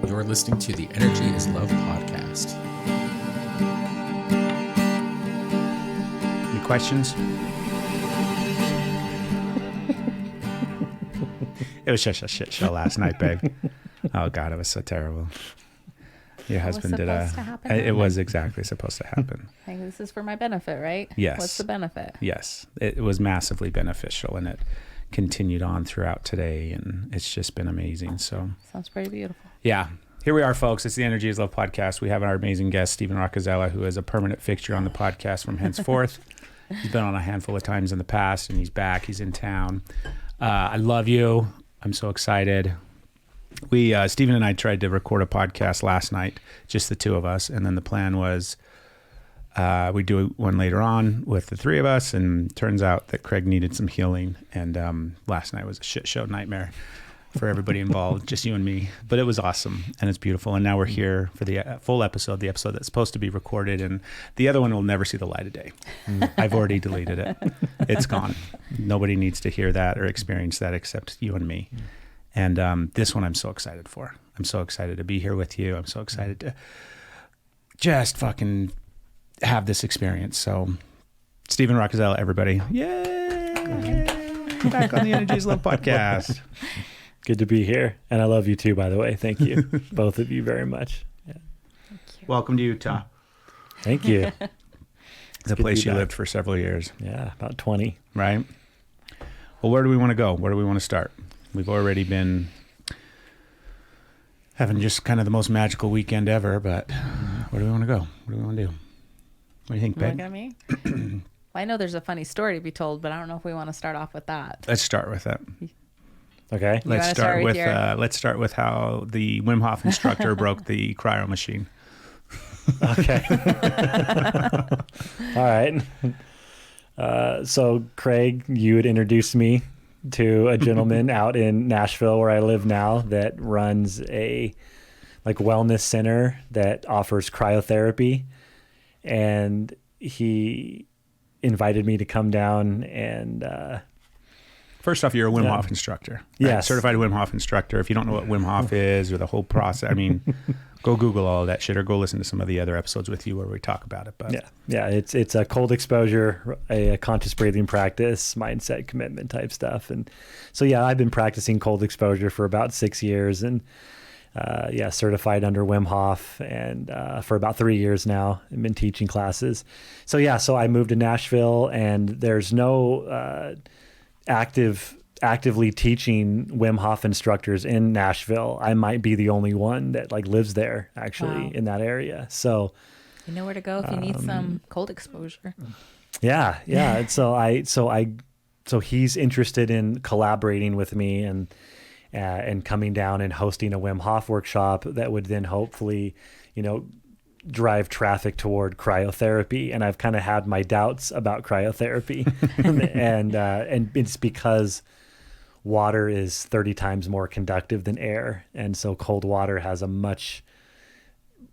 You're listening to the Energy is Love podcast. Any questions? It was just a shit show last night, babe. Oh, God, it was so terrible. Your husband did it was exactly supposed to happen. Hey, this is for my benefit, right? Yes. What's the benefit? Yes. It was massively beneficial, and it continued on throughout today, and it's just been amazing. So Sounds pretty beautiful. yeah. Here we are, folks. It's the Energy is Love podcast. We have our amazing guest, Steven Roccazzella, who is a permanent fixture on the podcast from henceforth. He's been on a handful of times in the past, and he's back. He's in town. I love you. I'm so excited. Steven and I tried to record a podcast last night, just the two of us. And then the plan was we'd do one later on with the three of us. And turns out that Craig needed some healing. And last night was a shit show nightmare for everybody involved, just you and me. But it was awesome and it's beautiful. And now we're here for the full episode, the episode that's supposed to be recorded. And the other one will never see the light of day. I've already deleted it. It's gone. Nobody needs to hear that or experience that except you and me. And this one I'm so excited for. I'm so excited to be here with you. I'm so excited to just fucking have this experience. So Steven Roccazzella, everybody. Yay! Back on the Energy is Love podcast. Good to be here. And I love you too, by the way. Thank you. Both of you very much. Yeah. Thank you. Welcome to Utah. Thank you. The place you lived for several years. Yeah, about 20. Right? Well, where do we want to go? Where do we want to start? We've already been having just kind of the most magical weekend ever, but where do we want to go? What do we want to do? What do you think, babe? Look at me. Well, I know there's a funny story to be told, but I don't know if we want to start off with that. Let's start with that. Okay. Let's start with how the Wim Hof Instructor broke the cryo machine. Okay. All right. So Craig, you had introduced me to a gentleman out in Nashville where I live now that runs a wellness center that offers cryotherapy. And he invited me to come down and, first off, you're a Wim Hof instructor. Right? Yes. Certified Wim Hof instructor. If you don't know what Wim Hof is or the whole process, I mean, go Google all of that shit or go listen to some of the other episodes with you where we talk about it. But yeah, it's a cold exposure, a conscious breathing practice, mindset, commitment type stuff. And so, yeah, I've been practicing cold exposure for about 6 years and certified under Wim Hof and for about 3 years now. I've been teaching classes. So I moved to Nashville and there's no actively teaching Wim Hof instructors in Nashville. I might be the only one that lives there actually in that area. So you know where to go if you need some cold exposure. Yeah. And so he's interested in collaborating with me and coming down and hosting a Wim Hof workshop that would then hopefully, drive traffic toward cryotherapy. And I've kind of had my doubts about cryotherapy and it's because water is 30 times more conductive than air. And so cold water has a much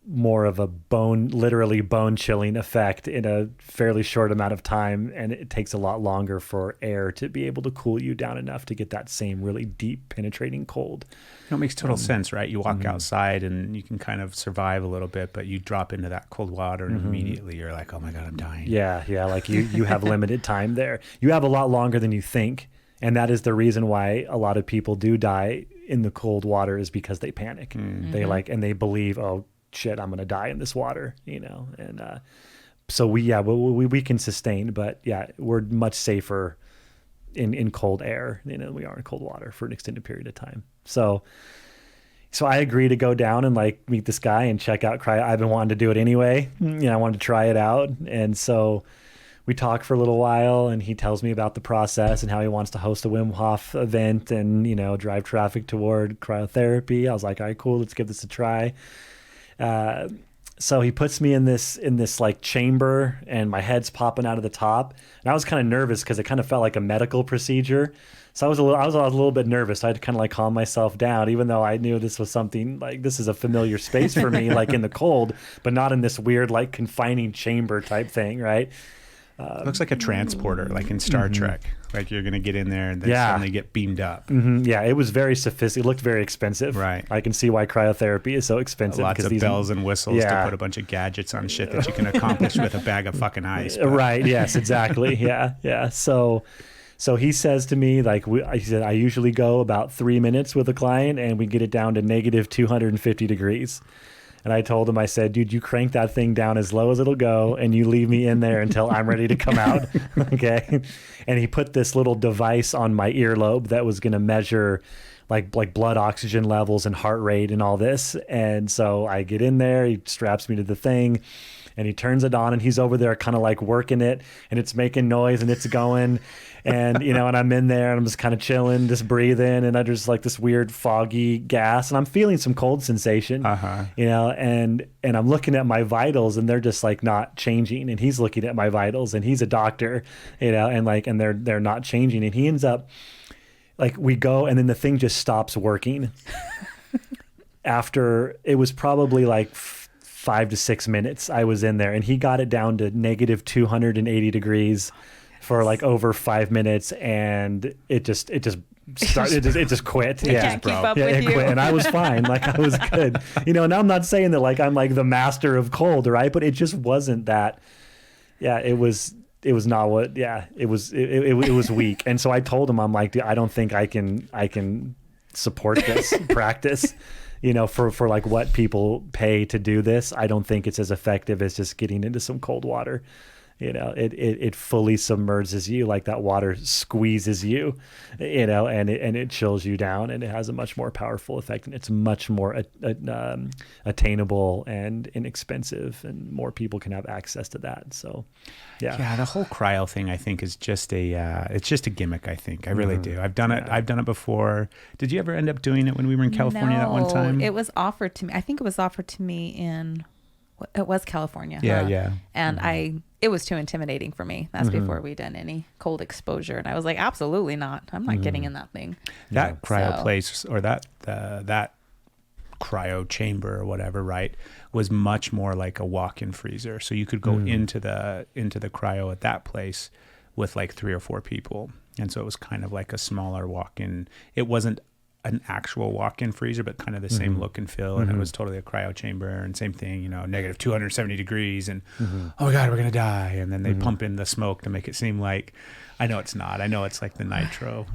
more of a literally bone chilling effect in a fairly short amount of time. And it takes a lot longer for air to be able to cool you down enough to get that same really deep penetrating cold. It makes total sense, right? You walk outside and you can kind of survive a little bit, but you drop into that cold water and immediately you're like, oh my God, I'm dying. Yeah. You have limited time there. You have a lot longer than you think. And that is the reason why a lot of people do die in the cold water is because they panic. And they believe, oh shit, I'm going to die in this water, and so we can sustain, but we're much safer in cold air than we are in cold water for an extended period of time. So I agree to go down and meet this guy and check out cryo. I've been wanting to do it anyway. I wanted to try it out. And so we talk for a little while and he tells me about the process and how he wants to host a Wim Hof event and, drive traffic toward cryotherapy. I was like, all right, cool. Let's give this a try. So he puts me in this chamber and my head's popping out of the top. And I was kind of nervous because it kind of felt like a medical procedure. So I was a little bit nervous. I had to kind of calm myself down, even though I knew this was something this is a familiar space for me, in the cold, but not in this weird, confining chamber type thing. Right. It looks like a transporter, like in Star Trek. Like you're going to get in there and then suddenly get beamed up. Yeah, it was very sophisticated. It looked very expensive. Right. I can see why cryotherapy is so expensive. Lots of bells and whistles to put a bunch of gadgets on shit that you can accomplish with a bag of fucking ice. But. Right. Yes, exactly. Yeah. So he says to me, like, he said, I usually go about 3 minutes with a client and we get it down to negative 250 degrees. And I told him, I said, dude, you crank that thing down as low as it'll go and you leave me in there until I'm ready to come out. Okay. And he put this little device on my earlobe that was going to measure like blood oxygen levels and heart rate and all this. And so I get in there, he straps me to the thing and he turns it on and he's over there kind of like working it and it's making noise and it's going. And, and I'm in there and I'm just kind of chilling, just breathing. And I just like this weird foggy gas and I'm feeling some cold sensation, and I'm looking at my vitals and they're just like not changing. And he's looking at my vitals and he's a doctor, and they're not changing. And he ends up like, we go and then the thing just stops working after it was probably like 5 to 6 minutes I was in there and he got it down to negative 280 degrees for like over 5 minutes and it just started, it just quit. It can't keep up with it you. Quit. And I was fine. Like I was good. And I'm not saying that like I'm like the master of cold, right? But it just wasn't that. Yeah, it was not what. Yeah, it was weak. And so I told him, I'm like, dude, I don't think I can support this practice. For like what people pay to do this, I don't think it's as effective as just getting into some cold water. It fully submerges you, like that water squeezes you, and it chills you down, and it has a much more powerful effect, and it's much more attainable and inexpensive, and more people can have access to that. So, yeah, the whole cryo thing, I think, is just it's just a gimmick. I think I really do. I've done it. I've done it before. Did you ever end up doing it when we were in California that one time? It was offered to me. I think it was offered to me in. It was California. Yeah. And it was too intimidating for me. That's before we done any cold exposure. And I was like, absolutely not. I'm not getting in that thing. That cryo place or that cryo chamber or whatever, right, was much more like a walk-in freezer. So you could go into the cryo at that place with like 3 or 4 people. And so it was kind of like a smaller walk-in. It wasn't an actual walk-in freezer, but kind of the same look and feel. And it was totally a cryo chamber and same thing, negative 270 degrees and, oh my God, we're going to die. And then they pump in the smoke to make it seem like, I know it's not. I know it's like the nitro,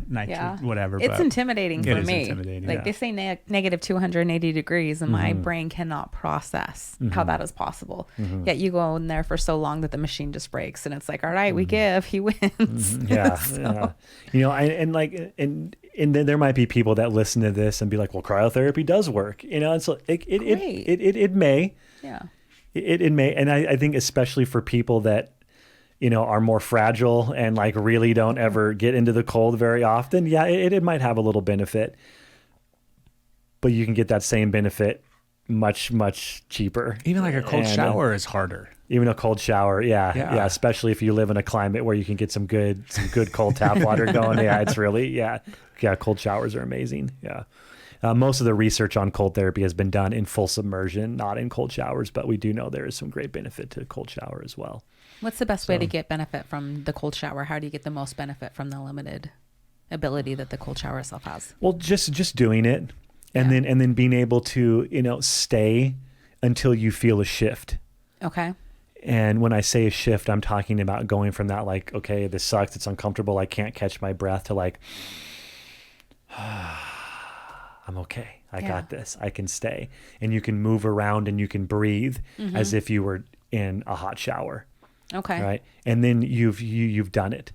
whatever. It's but intimidating for me. Intimidating, like they say negative 280 degrees and my brain cannot process how that is possible. Yet you go in there for so long that the machine just breaks and it's like, all right, we give, he wins. And then there might be people that listen to this and be like, well, cryotherapy does work, and so it may, it may. And I think especially for people that, are more fragile and like really don't ever get into the cold very often. Yeah, it might have a little benefit, but you can get that same benefit much, much cheaper. Even like a cold shower is harder. Even a cold shower. Yeah. Especially if you live in a climate where you can get some good cold tap water going. Yeah. It's really, cold showers are amazing. Yeah. Most of the research on cold therapy has been done in full submersion, not in cold showers, but we do know there is some great benefit to cold shower as well. What's the best way to get benefit from the cold shower? How do you get the most benefit from the limited ability that the cold shower itself has? Well, just doing it and then being able to, stay until you feel a shift. Okay. And when I say a shift, I'm talking about going from that, like, okay, this sucks, it's uncomfortable, I can't catch my breath, to like, I'm okay. I got this. I can stay. And you can move around and you can breathe as if you were in a hot shower. Okay. Right. And then you've done it.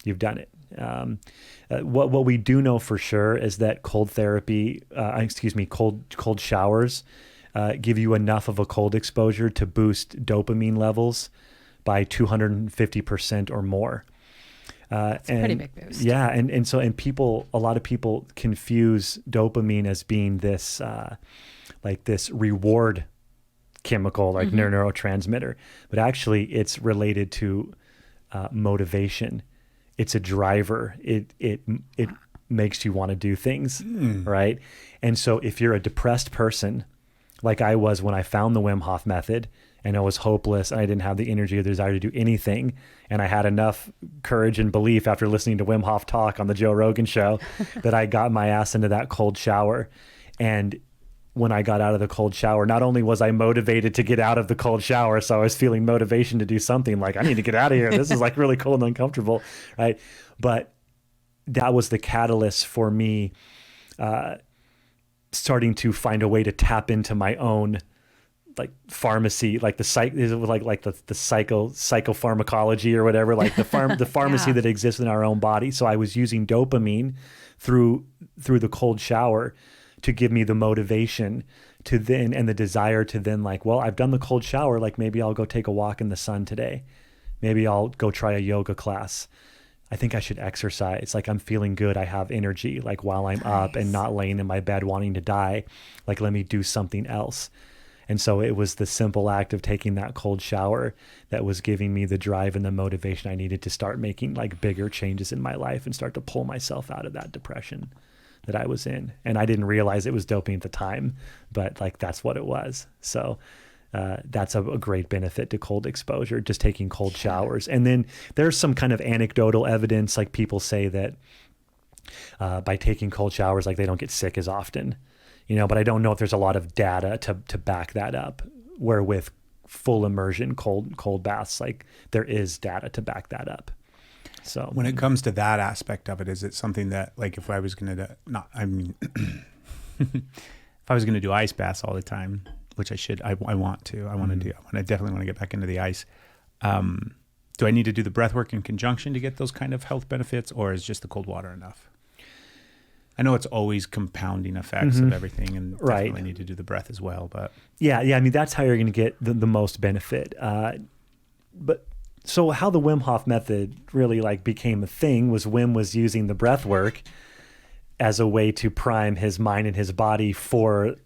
You've done it. What we do know for sure is that cold showers give you enough of a cold exposure to boost dopamine levels by 250% or more. It's a pretty big boost. Yeah. And a lot of people confuse dopamine as being this, like this reward chemical, like neurotransmitter, but actually it's related to motivation. It's a driver. It makes you want to do things, right? And so if you're a depressed person, like I was when I found the Wim Hof Method, and I was hopeless, and I didn't have the energy or the desire to do anything. And I had enough courage and belief after listening to Wim Hof talk on the Joe Rogan show that I got my ass into that cold shower. And when I got out of the cold shower, not only was I motivated to get out of the cold shower, so I was feeling motivation to do something like, I need to get out of here. This is like really cold and uncomfortable, right? But that was the catalyst for me starting to find a way to tap into my own like pharmacy, like the psychopharmacology or whatever, like the pharmacy that exists in our own body. So I was using dopamine through the cold shower to give me the motivation to then, and the desire to then like, well, I've done the cold shower. Like maybe I'll go take a walk in the sun today. Maybe I'll go try a yoga class. I think I should exercise. Like I'm feeling good. I have energy, like while I'm up and not laying in my bed wanting to die, like let me do something else. And so it was the simple act of taking that cold shower that was giving me the drive and the motivation I needed to start making like bigger changes in my life and start to pull myself out of that depression that I was in. And I didn't realize it was doping at the time, but like that's what it was. So that's a great benefit to cold exposure, just taking cold showers. And then there's some kind of anecdotal evidence, like people say that by taking cold showers, like they don't get sick as often. But I don't know if there's a lot of data to back that up, where with full immersion cold baths, like there is data to back that up. So when it comes to that aspect of it, is it something that like if I was going to if I was going to do ice baths all the time, which I definitely want to get back into the ice. Do I need to do the breath work in conjunction to get those kind of health benefits, or is just the cold water enough? I know it's always compounding effects of everything, and definitely need to do the breath as well. But yeah. I mean, that's how you're going to get the most benefit. But so how the Wim Hof method really like became a thing was Wim was using the breath work as a way to prime his mind and his body for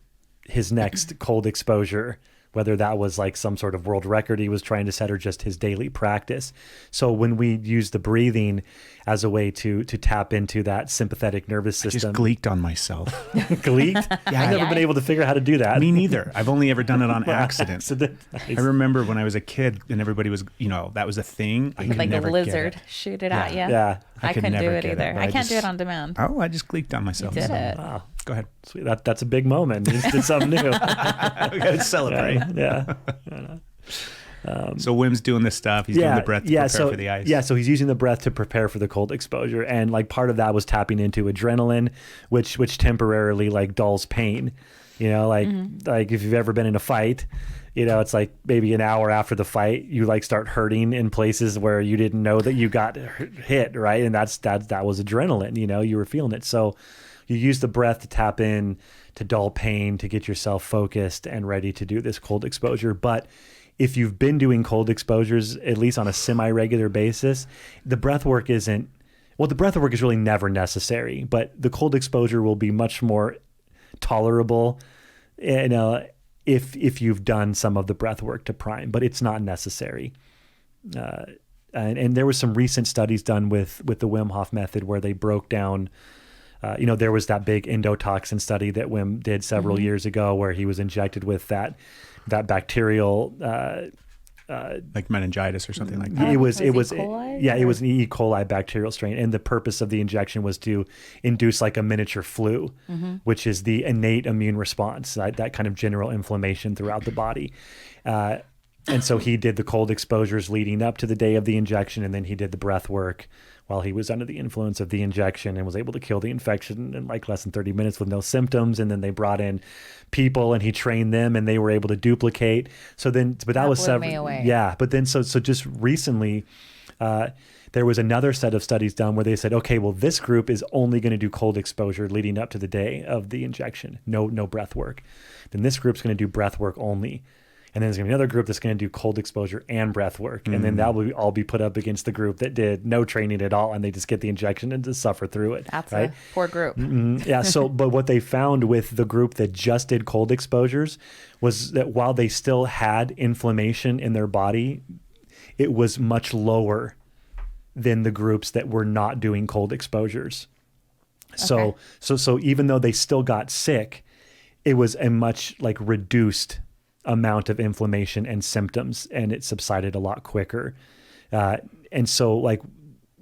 his next cold exposure, whether that was like some sort of world record he was trying to set or just his daily practice. So when we use the breathing as a way to tap into that sympathetic nervous system. I just gleeked on myself. Gleeked? Yeah, I've never been able to figure out how to do that. Me neither. I've only ever done it on accident. Nice. I remember when I was a kid and everybody was, that was a thing. I could like never a lizard get it. shoot it at you. Yeah. I couldn't do it either. But I can't do it on demand. Oh, I just gleeked on myself. You did it. Wow. Go ahead. Sweet. That's a big moment. You just did something new. We got to celebrate. Yeah. So Wim's doing this stuff. He's doing the breath to prepare for the ice. Yeah, so he's using the breath to prepare for the cold exposure. And like part of that was tapping into adrenaline, which temporarily like dulls pain. Like if you've ever been in a fight, it's like maybe an hour after the fight, you like start hurting in places where you didn't know that you got hit, right? And that was adrenaline, you were feeling it. So you use the breath to tap in, to dull pain, to get yourself focused and ready to do this cold exposure. But if you've been doing cold exposures, at least on a semi-regular basis, the breath work is really never necessary, but the cold exposure will be much more tolerable, if you've done some of the breath work to prime, but it's not necessary. And there was some recent studies done with the Wim Hof method where they broke down, there was that big endotoxin study that Wim did several years ago where he was injected with that bacterial, like meningitis or something like that. It was E. coli, it was an E. coli bacterial strain, and the purpose of the injection was to induce like a miniature flu, which is the innate immune response, that kind of general inflammation throughout the body. And so he did the cold exposures leading up to the day of the injection, and then he did the breath work while he was under the influence of the injection and was able to kill the infection in like less than 30 minutes with no symptoms. And then they brought in people and he trained them and they were able to duplicate. So then, but that was blew me away. Yeah. But then, so just recently, there was another set of studies done where they said, okay, well, this group is only going to do cold exposure leading up to the day of the injection. No breath work. Then this group's going to do breath work only. And then there's going to be another group that's going to do cold exposure and breath work. And then that will all be put up against the group that did no training at all. And they just get the injection and just suffer through it. That's right? a poor group. Yeah. So, but what they found with the group that just did cold exposures was that while they still had inflammation in their body, it was much lower than the groups that were not doing cold exposures. Okay. So even though they still got sick, it was a much like reduced amount of inflammation and symptoms, and it subsided a lot quicker. And so like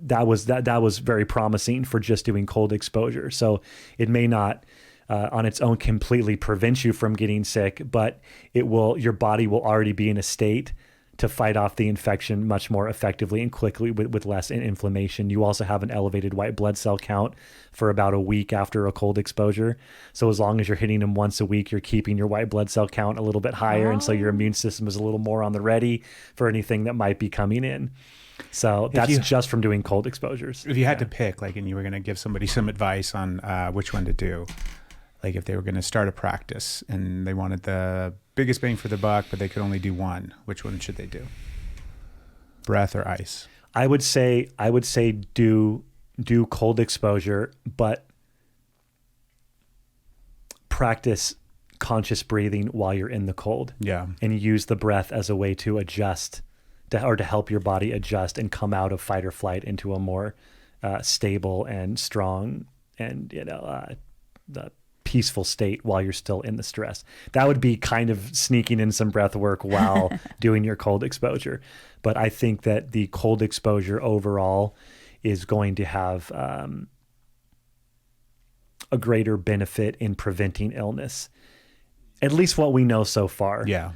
that was very promising for just doing cold exposure. So it may not on its own completely prevent you from getting sick, but your body will already be in a state to fight off the infection much more effectively and quickly with less inflammation. You also have an elevated white blood cell count for about a week after a cold exposure. So as long as you're hitting them once a week, you're keeping your white blood cell count a little bit higher. And so your immune system is a little more on the ready for anything that might be coming in. So that's just from doing cold exposures. If you had to pick, like, and you were going to give somebody some advice on which one to do, like if they were going to start a practice and they wanted the biggest bang for the buck, but they could only do one, which one should they do? Breath or ice? I would say do cold exposure, but practice conscious breathing while you're in the cold. Yeah. And use the breath as a way to adjust or to help your body adjust and come out of fight or flight into a more stable and strong and the peaceful state while you're still in the stress. That would be kind of sneaking in some breath work while doing your cold exposure. But I think that the cold exposure overall is going to have a greater benefit in preventing illness. At least what we know so far. Yeah.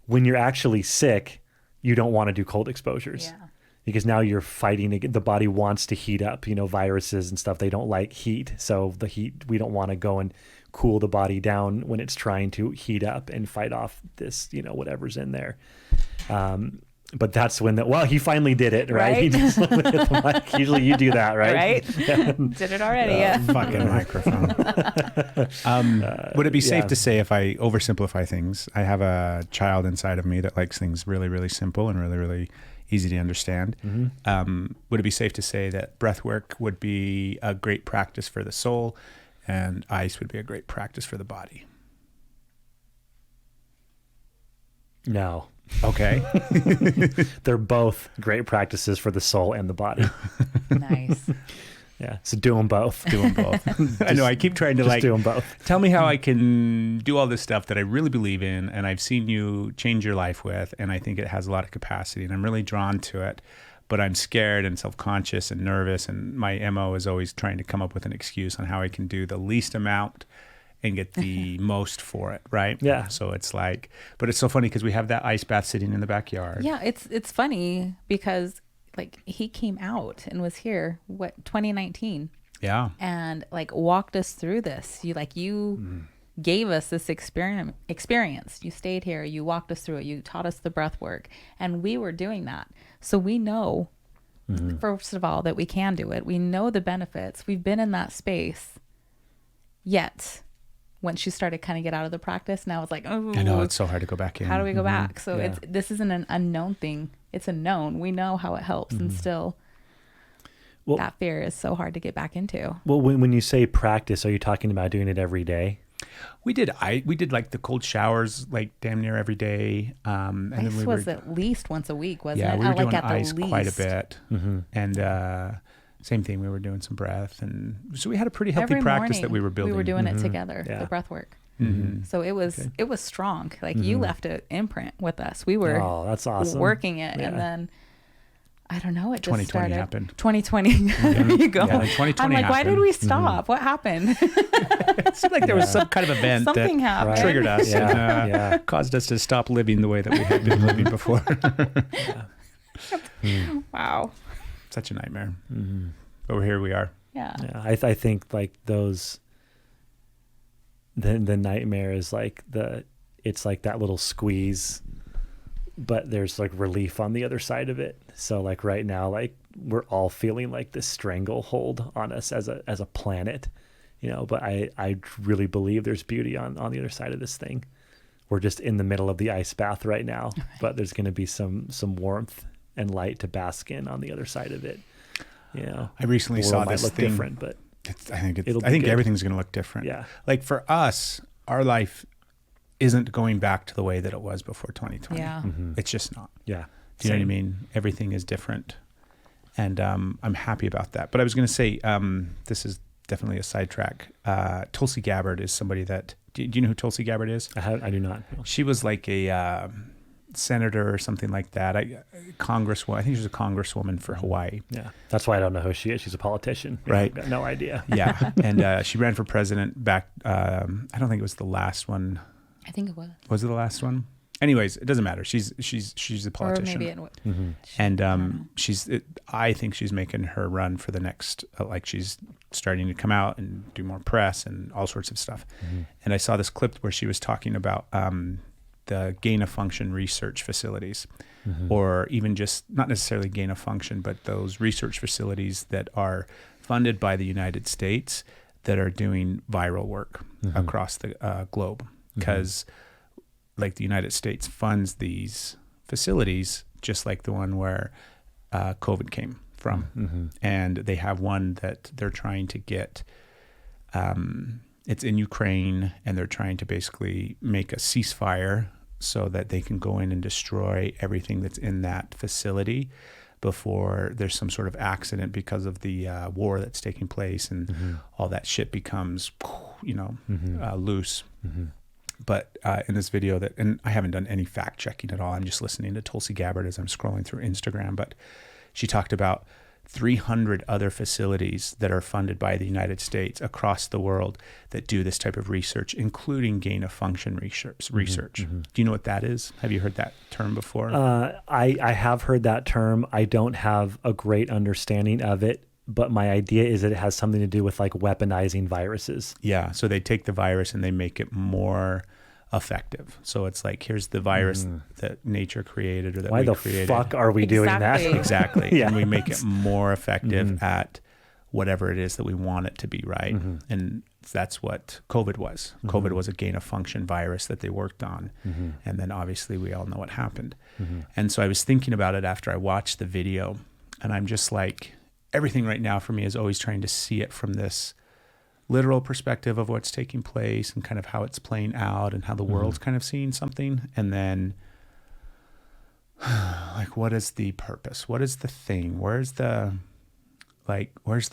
When you're actually sick, you don't want to do cold exposures. Yeah. Because now you're fighting, the body wants to heat up, viruses and stuff. They don't like heat. So the heat, we don't want to go and cool the body down when it's trying to heat up and fight off this, whatever's in there. But that's when he finally did it, right? He just hit the mic. Usually you do that, right? Right. Did it already, yeah. Fucking microphone. Would it be safe to say, if I oversimplify things, I have a child inside of me that likes things really, really simple and really, really easy to understand. Mm-hmm. Would it be safe to say that breath work would be a great practice for the soul and ice would be a great practice for the body? No. Okay. They're both great practices for the soul and the body. Nice. Yeah. So do them both. Do them both. I know. I keep trying to do them both. Tell me how I can do all this stuff that I really believe in and I've seen you change your life with, and I think it has a lot of capacity and I'm really drawn to it, but I'm scared and self-conscious and nervous, and my MO is always trying to come up with an excuse on how I can do the least amount and get the most for it, right? Yeah. So it's like, but it's so funny because we have that ice bath sitting in the backyard. Yeah, it's funny because like he came out and was here 2019. Yeah. And like walked us through this. You gave us this experience. You stayed here, you walked us through it, you taught us the breath work, and we were doing that. So we know first of all that we can do it. We know the benefits. We've been in that space. Yet once you started kind of get out of the practice, now it's like, oh, I know, it's so hard to go back in. How do we go back? So this isn't an unknown thing. It's a known. We know how it helps, and still that fear is so hard to get back into. Well, when you say practice, are you talking about doing it every day? We did like the cold showers like damn near every day. And Ice then we was were, at least once a week, wasn't yeah, it? we were doing at the ice least. quite a bit. And same thing, we were doing some breath, and so we had a pretty healthy Every practice morning, that we were building. We were doing it together, Yeah. the breath work. Mm-hmm. So it was strong. Like you left an imprint with us. We were that's awesome. working it, Yeah. and then I don't know. It just 2020 started. happened. 2020. There you go. Yeah, 2020 I'm like, why did happened. we stop? What happened? It seemed like there was some kind of event Something that happened. triggered us and Yeah. caused us to stop living the way that we had been living before. Wow. Such a nightmare. But here we are. Yeah. Yeah, I think like those, the nightmare is like it's like that little squeeze, but there's like relief on the other side of it. So like right now, like we're all feeling like this stranglehold on us as a planet, but I really believe there's beauty on the other side of this thing. We're just in the middle of the ice bath right now, but there's going to be some warmth and light to bask in on the other side of it. I recently saw this look thing. different, but I think good. everything's going to look different. Yeah. Like for us, our life isn't going back to the way that it was before 2020. Yeah. It's just not. yeah. Do you know what I Same. mean? Everything is different. And I'm happy about that. But I was going to say, this is definitely a sidetrack. Tulsi Gabbard is somebody that, do you know who Tulsi Gabbard is? I do not. She was like a senator or something like that. Congresswoman. I think she was a congresswoman for Hawaii. Yeah, that's why I don't know who she is. She's a politician. Right. I've got no idea. Yeah, and she ran for president back. I don't think it was the last one. I think it was. Was it the last one? Anyways, it doesn't matter. She's a politician. Or maybe it was. And I think she's making her run for the next, like she's starting to come out and do more press and all sorts of stuff. And I saw this clip where she was talking about the gain of function research facilities, or even just not necessarily gain of function, but those research facilities that are funded by the United States that are doing viral work across the globe. Because like the United States funds these facilities, just like the one where COVID came from. And they have one that they're trying to get, it's in Ukraine, and they're trying to basically make a ceasefire so that they can go in and destroy everything that's in that facility before there's some sort of accident because of the war that's taking place, and all that shit becomes, loose. But in this video and I haven't done any fact checking at all. I'm just listening to Tulsi Gabbard as I'm scrolling through Instagram. But she talked about 300 other facilities that are funded by the United States across the world that do this type of research, including gain of function research. Do you know what that is? Have you heard that term before? I have heard that term. I don't have a great understanding of it, but my idea is that it has something to do with like weaponizing viruses. Yeah. So they take the virus and they make it more effective. So it's like, here's the virus that nature created or that we created. Why the fuck are we doing that? Exactly. Yeah. And we make it more effective at whatever it is that we want it to be, right? And that's what COVID was. COVID was a gain of function virus that they worked on. And then obviously we all know what happened. And so I was thinking about it after I watched the video, and I'm just like, everything right now for me is always trying to see it from this literal perspective of what's taking place and kind of how it's playing out and how the world's kind of seeing something. And then like, what is the purpose? What is the thing? Where's the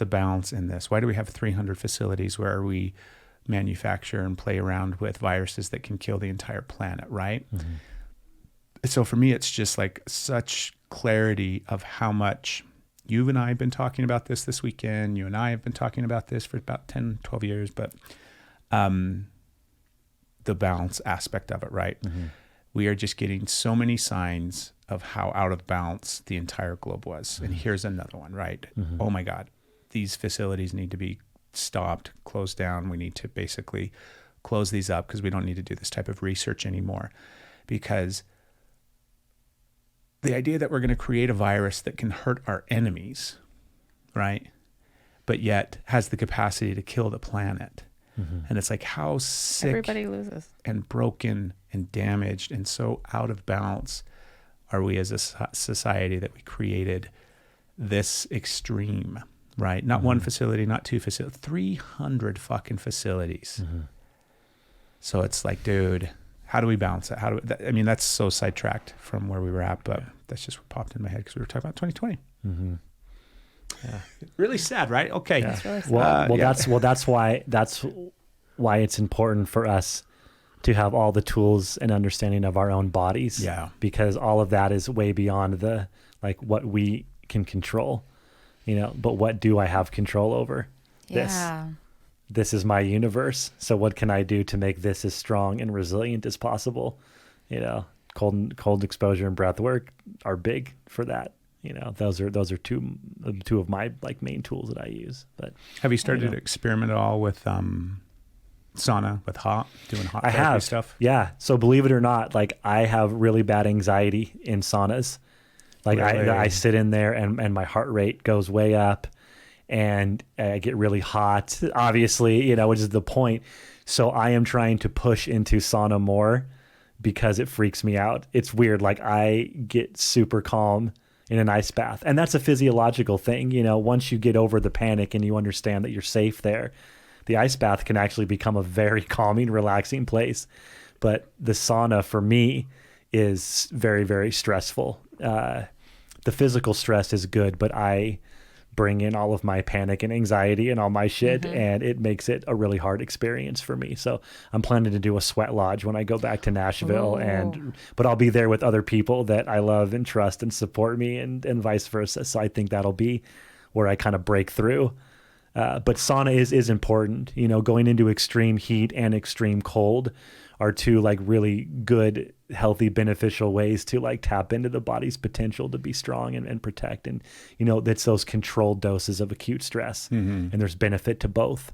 balance in this? Why do we have 300 facilities where we manufacture and play around with viruses that can kill the entire planet, right? So for me, it's just like such clarity of how much you and I have been talking about this weekend. You and I have been talking about this for about 10, 12 years, but the balance aspect of it, right? We are just getting so many signs of how out of balance the entire globe was. And here's another one, right? Oh my God, these facilities need to be stopped, closed down. We need to basically close these up because we don't need to do this type of research anymore. Because the idea that we're going to create a virus that can hurt our enemies, right? But yet has the capacity to kill the planet. And it's like, how sick Everybody loses. and broken and damaged and so out of balance are we as a society that we created this extreme, right? Not one facility, not two facilities, 300 fucking facilities. So it's like, dude, how do we balance that? I mean, that's so sidetracked from where we were at, but that's just what popped in my head because we were talking about 2020. Yeah. Really sad, right? Okay. That's really sad. That's why it's important for us to have all the tools and understanding of our own bodies. Yeah. Because all of that is way beyond what we can control, but what do I have control over? Yeah. This is my universe. So what can I do to make this as strong and resilient as possible? Cold exposure and breath work are big for that. Those are two of my main tools that I use. But have you started to experiment at all with sauna, with doing hot therapy stuff? Yeah. So believe it or not, I have really bad anxiety in saunas. Really? I sit in there and my heart rate goes way up and I get really hot, obviously, which is the point. So I am trying to push into sauna more because it freaks me out. It's weird. I get super calm in an ice bath. And that's a physiological thing. Once you get over the panic and you understand that you're safe there, the ice bath can actually become a very calming, relaxing place. But the sauna for me is very, very stressful. The physical stress is good, but I bring in all of my panic and anxiety and all my shit, and it makes it a really hard experience for me. So I'm planning to do a sweat lodge when I go back to Nashville, but I'll be there with other people that I love and trust and support me, and vice versa. So I think that'll be where I kind of break through. But sauna is important. You know, going into extreme heat and extreme cold are two like really good, healthy, beneficial ways to like tap into the body's potential to be strong and protect. And, you know, that's those controlled doses of acute stress. And there's benefit to both,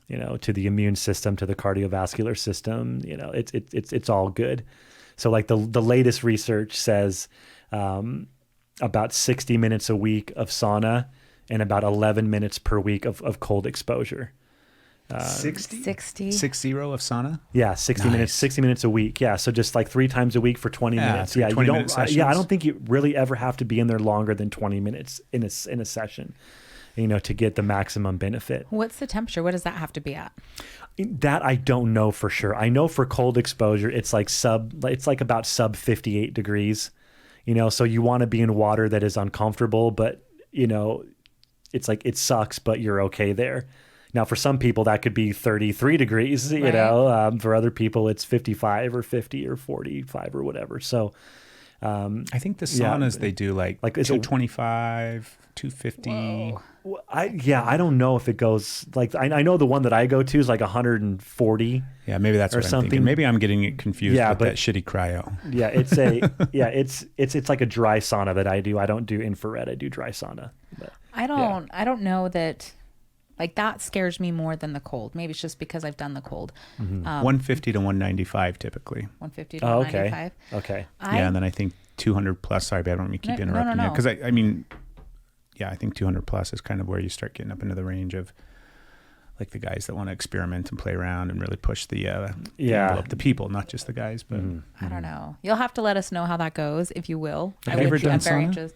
you know, to the immune system, to the cardiovascular system. You know, it's all good. So like the latest research says about 60 minutes a week of sauna and about 11 minutes per week of cold exposure. 60 60 of sauna. Yeah, 60 minutes a week. Yeah, so just like 3 times a week for 20 minutes. Yeah, you don't. I don't think you really ever have to be in there longer than 20 minutes in a session, you know, to get the maximum benefit. What's the temperature? What does that have to be at? That I don't know for sure. I know for cold exposure, it's like about sub 58 degrees. You know, so you want to be in water that is uncomfortable, but you know, it's like it sucks, but you're okay there. Now, for some people, that could be 33 degrees, you know. For other people, it's 55 or 50 or 45 or whatever. So I think the saunas, they do like 225, 250. I don't know if it goes like, I know the one that I go to is like 140. Yeah, maybe that's what I'm thinking. Maybe I'm getting it confused with that shitty cryo. Yeah, it's like a dry sauna that I do. I don't do infrared. I do dry sauna. But, I don't know that. Like that scares me more than the cold. Maybe it's just because I've done the cold. 150 to 195 typically. 150 to 195. Okay. And then I think 200 plus. Sorry, but I don't want me to keep interrupting you. Because I mean, I think 200 plus is kind of where you start getting up into the range of like the guys that want to experiment and play around and really push the envelope. The people, not just the guys. But I don't know. You'll have to let us know how that goes, if you will. Have you ever done sauna?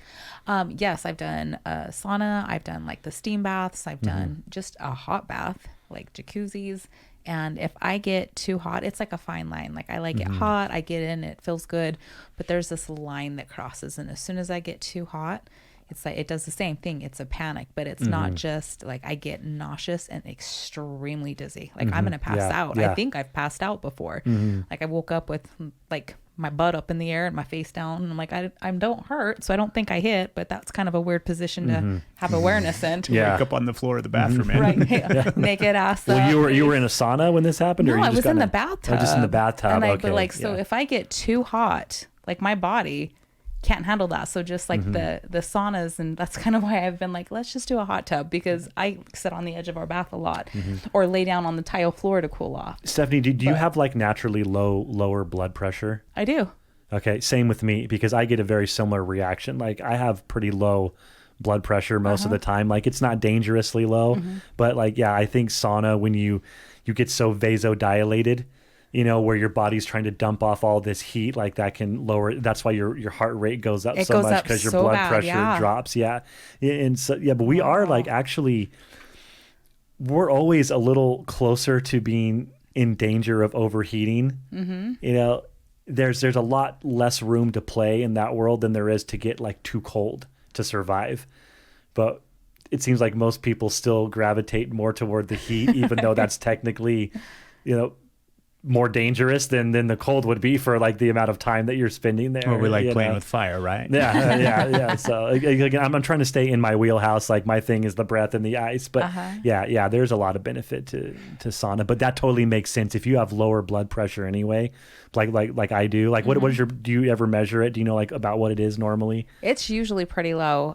Yes, I've done sauna. I've done like the steam baths. I've done just a hot bath, like jacuzzis. And if I get too hot, it's like a fine line. Like I like it hot. I get in, it feels good. But there's this line that crosses. And as soon as I get too hot, it's like it does the same thing. It's a panic, but it's not just like I get nauseous and extremely dizzy. Like I'm gonna pass out. I think I've passed out before. Like I woke up with like my butt up in the air and my face down, and I'm like I don't hurt, so I don't think I hit. But that's kind of a weird position to have awareness in. To wake up on the floor of the bathroom, right? Naked ass. Well, you were in a sauna when this happened, or no? I was in the bathtub. Oh, just in the bathtub. And okay. But like so, if I get too hot, like my body can't handle that. So just like the saunas, and that's kind of why I've been like, let's just do a hot tub, because I sit on the edge of our bath a lot or lay down on the tile floor to cool off. Stephanie, do you have like naturally lower blood pressure? I do. Okay. Same with me, because I get a very similar reaction. Like I have pretty low blood pressure most of the time. Like it's not dangerously low, but like, I think sauna, when you get so vasodilated, you know, where your body's trying to dump off all this heat, like that can lower. That's why your heart rate goes up so much, because your blood pressure drops. Yeah. And so, but we are like, actually, we're always a little closer to being in danger of overheating. You know, there's a lot less room to play in that world than there is to get like too cold to survive. But it seems like most people still gravitate more toward the heat, even though that's technically, you know, more dangerous than the cold would be for like the amount of time that you're spending there. Or we like playing with fire, right? Yeah. So again, I'm trying to stay in my wheelhouse. Like my thing is the breath and the ice, but there's a lot of benefit to sauna, but that totally makes sense if you have lower blood pressure anyway, like I do. Like what is do you ever measure it? Do you know like about what it is normally? It's usually pretty low.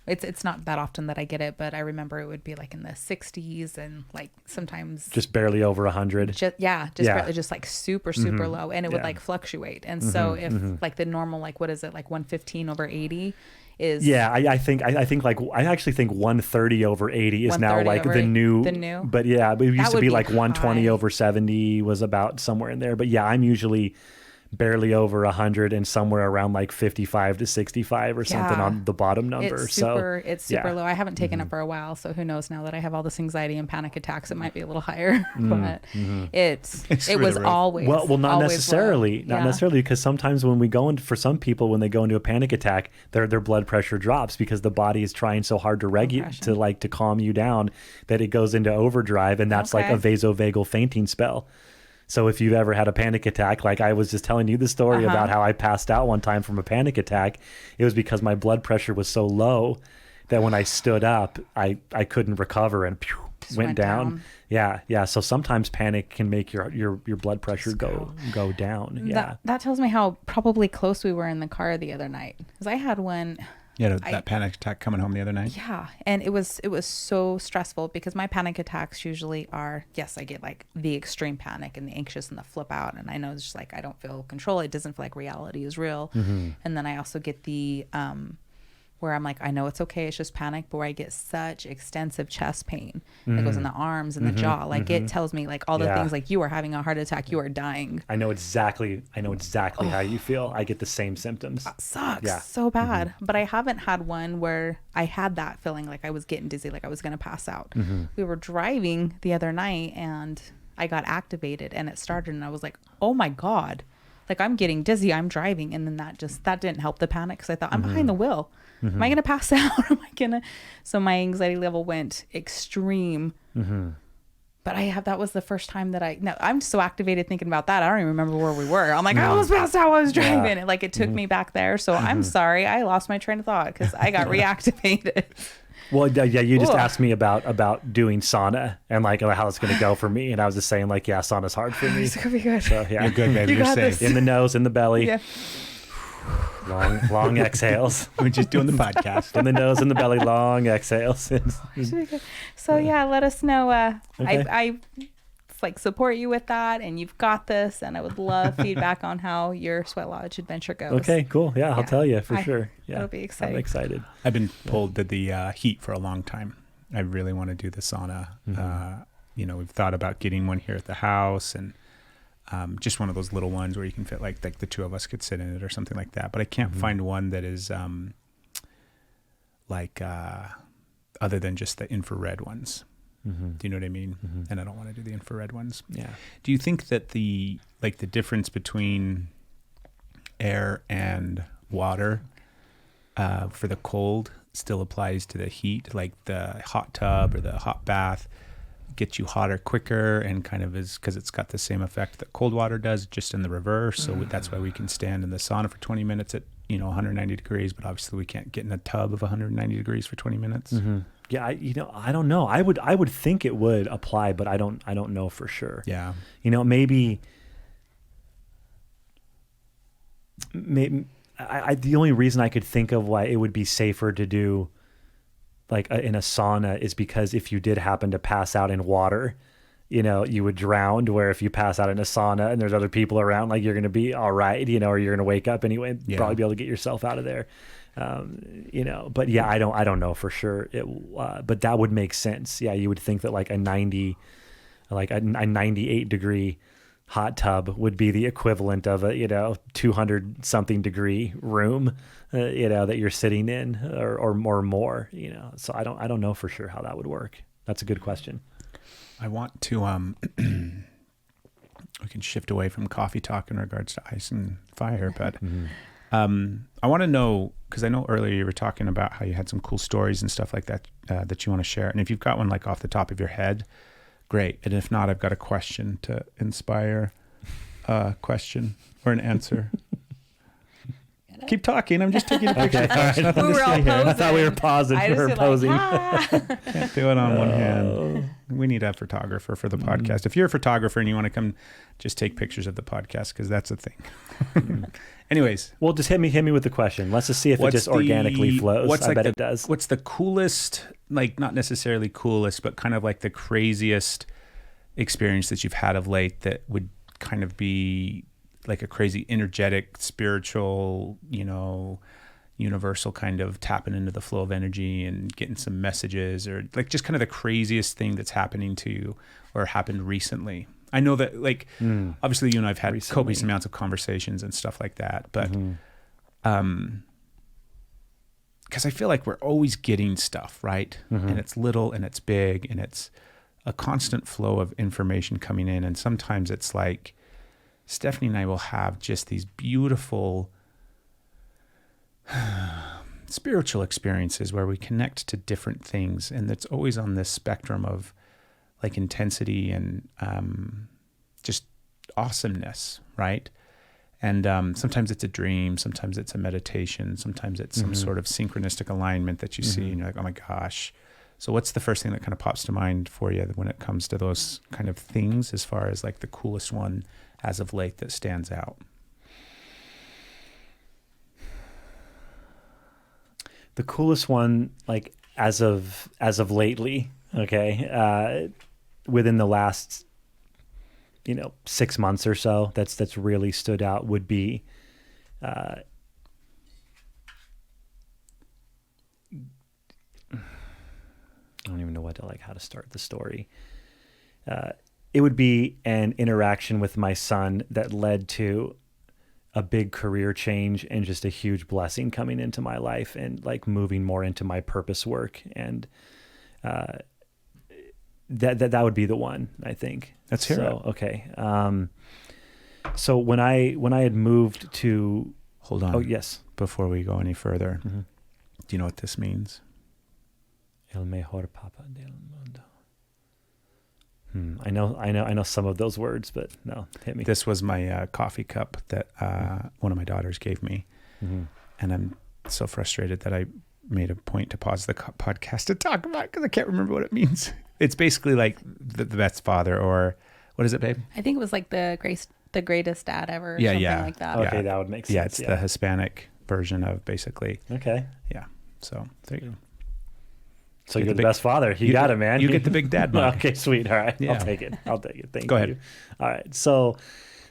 It's not that often that I get it, but I remember it would be like in the 60s and like sometimes just barely over 100. Barely, just like super low, and it would like fluctuate. And so if like the normal, like what is it, like 115 over 80 is I actually think 130 over 80 is now like the new, but it used to be like 120 over 70 was about somewhere in there. But I'm usually barely over 100 and somewhere around like 55 to 65 or something on the bottom number. It's super low. I haven't taken it for a while, so who knows, now that I have all this anxiety and panic attacks, it might be a little higher. But it was always not necessarily low. not necessarily, because sometimes when we go into, for some people, when they go into a panic attack, their blood pressure drops because the body is trying so hard to regulate, to calm you down, that it goes into overdrive, and that's like a vasovagal fainting spell. So if you've ever had a panic attack, like I was just telling you the story about how I passed out one time from a panic attack, it was because my blood pressure was so low that when I stood up, I couldn't recover and went down. Yeah. So sometimes panic can make your blood pressure go down. Yeah. That tells me how probably close we were in the car the other night. Because I had one. Yeah, that panic attack coming home the other night. Yeah, and it was so stressful because my panic attacks usually are, yes, I get like the extreme panic and the anxious and the flip out, and I know it's just like I don't feel control. It doesn't feel like reality is real. And then I also get the where I'm like, I know it's okay, it's just panic, but where I get such extensive chest pain that goes in the arms and the jaw. Like it tells me like all the things, like you are having a heart attack, you are dying. I know exactly how you feel. I get the same symptoms. That sucks so bad. But I haven't had one where I had that feeling like I was getting dizzy, like I was going to pass out. We were driving the other night and I got activated and it started and I was like, oh my God, like I'm getting dizzy, I'm driving. And then that didn't help the panic because I thought I'm behind the wheel. Am I going to pass out? So my anxiety level went extreme. But that was the first time that I'm so activated thinking about that. I don't even remember where we were. I'm like, I almost passed out while I was driving. It took me back there. So I'm sorry. I lost my train of thought because I got reactivated. Well, yeah, you just asked me about doing sauna and like how it's going to go for me. And I was just saying like, yeah, sauna's hard for me. It's going to be good. So yeah. You're good, baby. You're safe. In the nose, in the belly. Yeah. Long exhales. We're just doing the podcast. In the nose, in the belly, long exhales. So yeah, let us know. Okay. I like support you with that, and you've got this. And I would love feedback on how your Sweat Lodge adventure goes. Okay, cool. Yeah, I'll tell you for sure. Yeah, it'll be exciting. I'm excited. I've been pulled to the heat for a long time. I really want to do the sauna. We've thought about getting one here at the house, and just one of those little ones where you can fit like the two of us could sit in it or something like that. But I can't find one that is other than just the infrared ones. Do you know what I mean? And I don't want to do the infrared ones. Yeah. Do you think that the difference between air and water for the cold still applies to the heat? Like the hot tub or the hot bath gets you hotter quicker and kind of is because it's got the same effect that cold water does, just in the reverse. So that's why we can stand in the sauna for 20 minutes at 190 degrees, but obviously we can't get in a tub of 190 degrees for 20 minutes. Yeah, I don't know. I would think it would apply, but I don't know for sure. Yeah. Maybe the only reason I could think of why it would be safer to do like in a sauna is because if you did happen to pass out in water, you would drown, where if you pass out in a sauna and there's other people around, like you're going to be all right, or you're going to wake up anyway, probably be able to get yourself out of there. But yeah, I don't know for sure. But that would make sense. Yeah. You would think that like a 98 degree hot tub would be the equivalent of a 200 something degree room that you're sitting in or more. So I don't know for sure how that would work. That's a good question. I want to we can shift away from coffee talk in regards to ice and fire, but I want to know, because I know earlier you were talking about how you had some cool stories and stuff like that that you want to share, and if you've got one like off the top of your head, great. And if not, I've got a question to inspire a question or an answer. Keep talking. I'm just taking a picture. Okay. I thought we were pausing. We were posing. Can't do it on one hand. We need a photographer for the podcast. If you're a photographer and you want to come just take pictures of the podcast, because that's a thing. Anyways. Well, just hit me with the question. Let's just see if it just organically flows. I bet it does. What's the coolest, like not necessarily coolest, but kind of like the craziest experience that you've had of late that would kind of be like a crazy energetic, spiritual, universal kind of tapping into the flow of energy and getting some messages, or like just kind of the craziest thing that's happening to you or happened recently I know that, like, obviously you and I've had Recently. copious amounts of conversations and stuff like that, but because I feel like we're always getting stuff, right? And it's little and it's big and it's a constant flow of information coming in. And sometimes it's like Stephanie and I will have just these beautiful spiritual experiences where we connect to different things, and it's always on this spectrum of like intensity and just awesomeness, right? And sometimes it's a dream, sometimes it's a meditation, sometimes it's some sort of synchronistic alignment that you see and you're like, oh my gosh. So what's the first thing that kind of pops to mind for you when it comes to those kind of things, as far as like the coolest one as of late that stands out? The coolest one, like as of lately, okay, within the last 6 months or so, that's really stood out would be I don't even know how to start the story. It would be an interaction with my son that led to a big career change and just a huge blessing coming into my life, and like moving more into my purpose work. And that would be the one, I think. Let's hear it. Okay. So when I had moved to... Hold on. Oh, yes. Before we go any further, do you know what this means? El mejor papa del mundo. I know some of those words, but no, hit me. This was my coffee cup that one of my daughters gave me. And I'm so frustrated that I made a point to pause the podcast to talk about it because I can't remember what it means. It's basically like the best father, or what is it, babe? I think it was like the greatest dad ever. Or something like that. Okay, that would make sense. Yeah, it's the Hispanic version of basically. Okay. Yeah. So there you go. So you're the best father. You got it, man. You get the big dad mug. Okay, sweet. All right. Yeah. I'll take it. Thank you. Go ahead. All right. So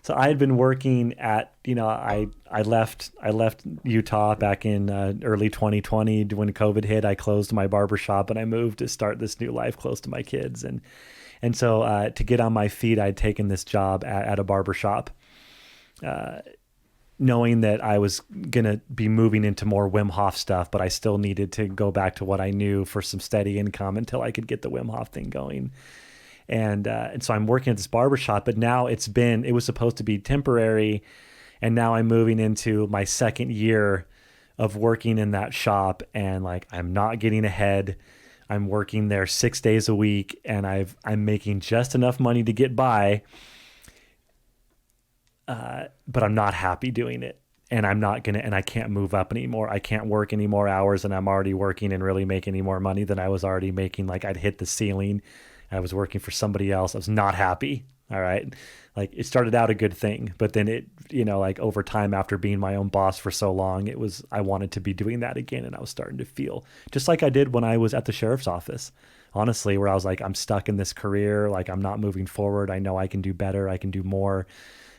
I had been working at, I left Utah back in early 2020 when COVID hit. I closed my barbershop and I moved to start this new life close to my kids. And so to get on my feet, I'd taken this job at a barbershop, knowing that I was going to be moving into more Wim Hof stuff, but I still needed to go back to what I knew for some steady income until I could get the Wim Hof thing going. And so I'm working at this barbershop, but now it was supposed to be temporary. And now I'm moving into my second year of working in that shop, and like, I'm not getting ahead. I'm working there 6 days a week, and I'm making just enough money to get by. But I'm not happy doing it, and I can't move up anymore. I can't work any more hours, and I'm already working and really making any more money than I was already making. Like, I'd hit the ceiling. I was working for somebody else. I was not happy. All right. Like, it started out a good thing, but then it, like over time, after being my own boss for so long, I wanted to be doing that again. And I was starting to feel just like I did when I was at the sheriff's office, honestly, where I was like, I'm stuck in this career. Like, I'm not moving forward. I know I can do better. I can do more.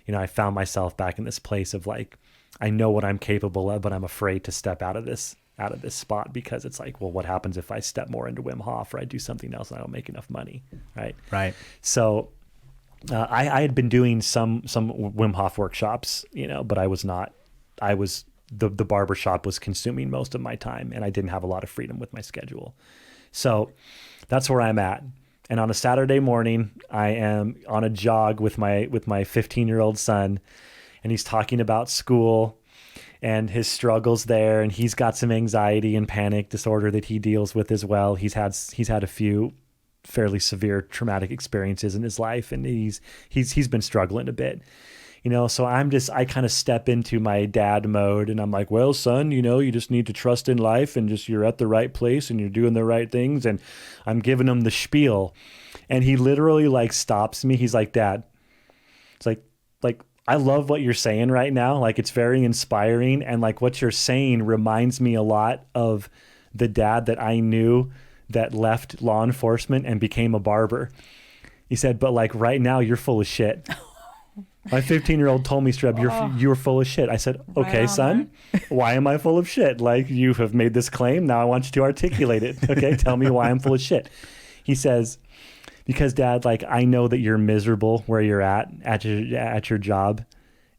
I found myself back in this place of like, I know what I'm capable of, but I'm afraid to step out of this spot, because it's like, well, what happens if I step more into Wim Hof, or I do something else and I don't make enough money? Right. So I had been doing some Wim Hof workshops, but the barbershop was consuming most of my time, and I didn't have a lot of freedom with my schedule. So that's where I'm at. And on a Saturday morning, I am on a jog with my 15-year-old son, and he's talking about school and his struggles there, and he's got some anxiety and panic disorder that he deals with as well. He's had a few fairly severe traumatic experiences in his life, and he's been struggling a bit. So I kind of step into my dad mode, and I'm like, well, son, you just need to trust in life, and just, you're at the right place and you're doing the right things. And I'm giving him the spiel, and he literally like stops me. He's like, Dad, it's like, I love what you're saying right now. Like, it's very inspiring. And like, what you're saying reminds me a lot of the dad that I knew that left law enforcement and became a barber. He said, but like right now you're full of shit. My 15-year-old told me straight up, you're full of shit. I said, okay, right son, why am I full of shit? Like, you have made this claim. Now I want you to articulate it. Okay, tell me why I'm full of shit. He says, because Dad, like, I know that you're miserable where you're at your job,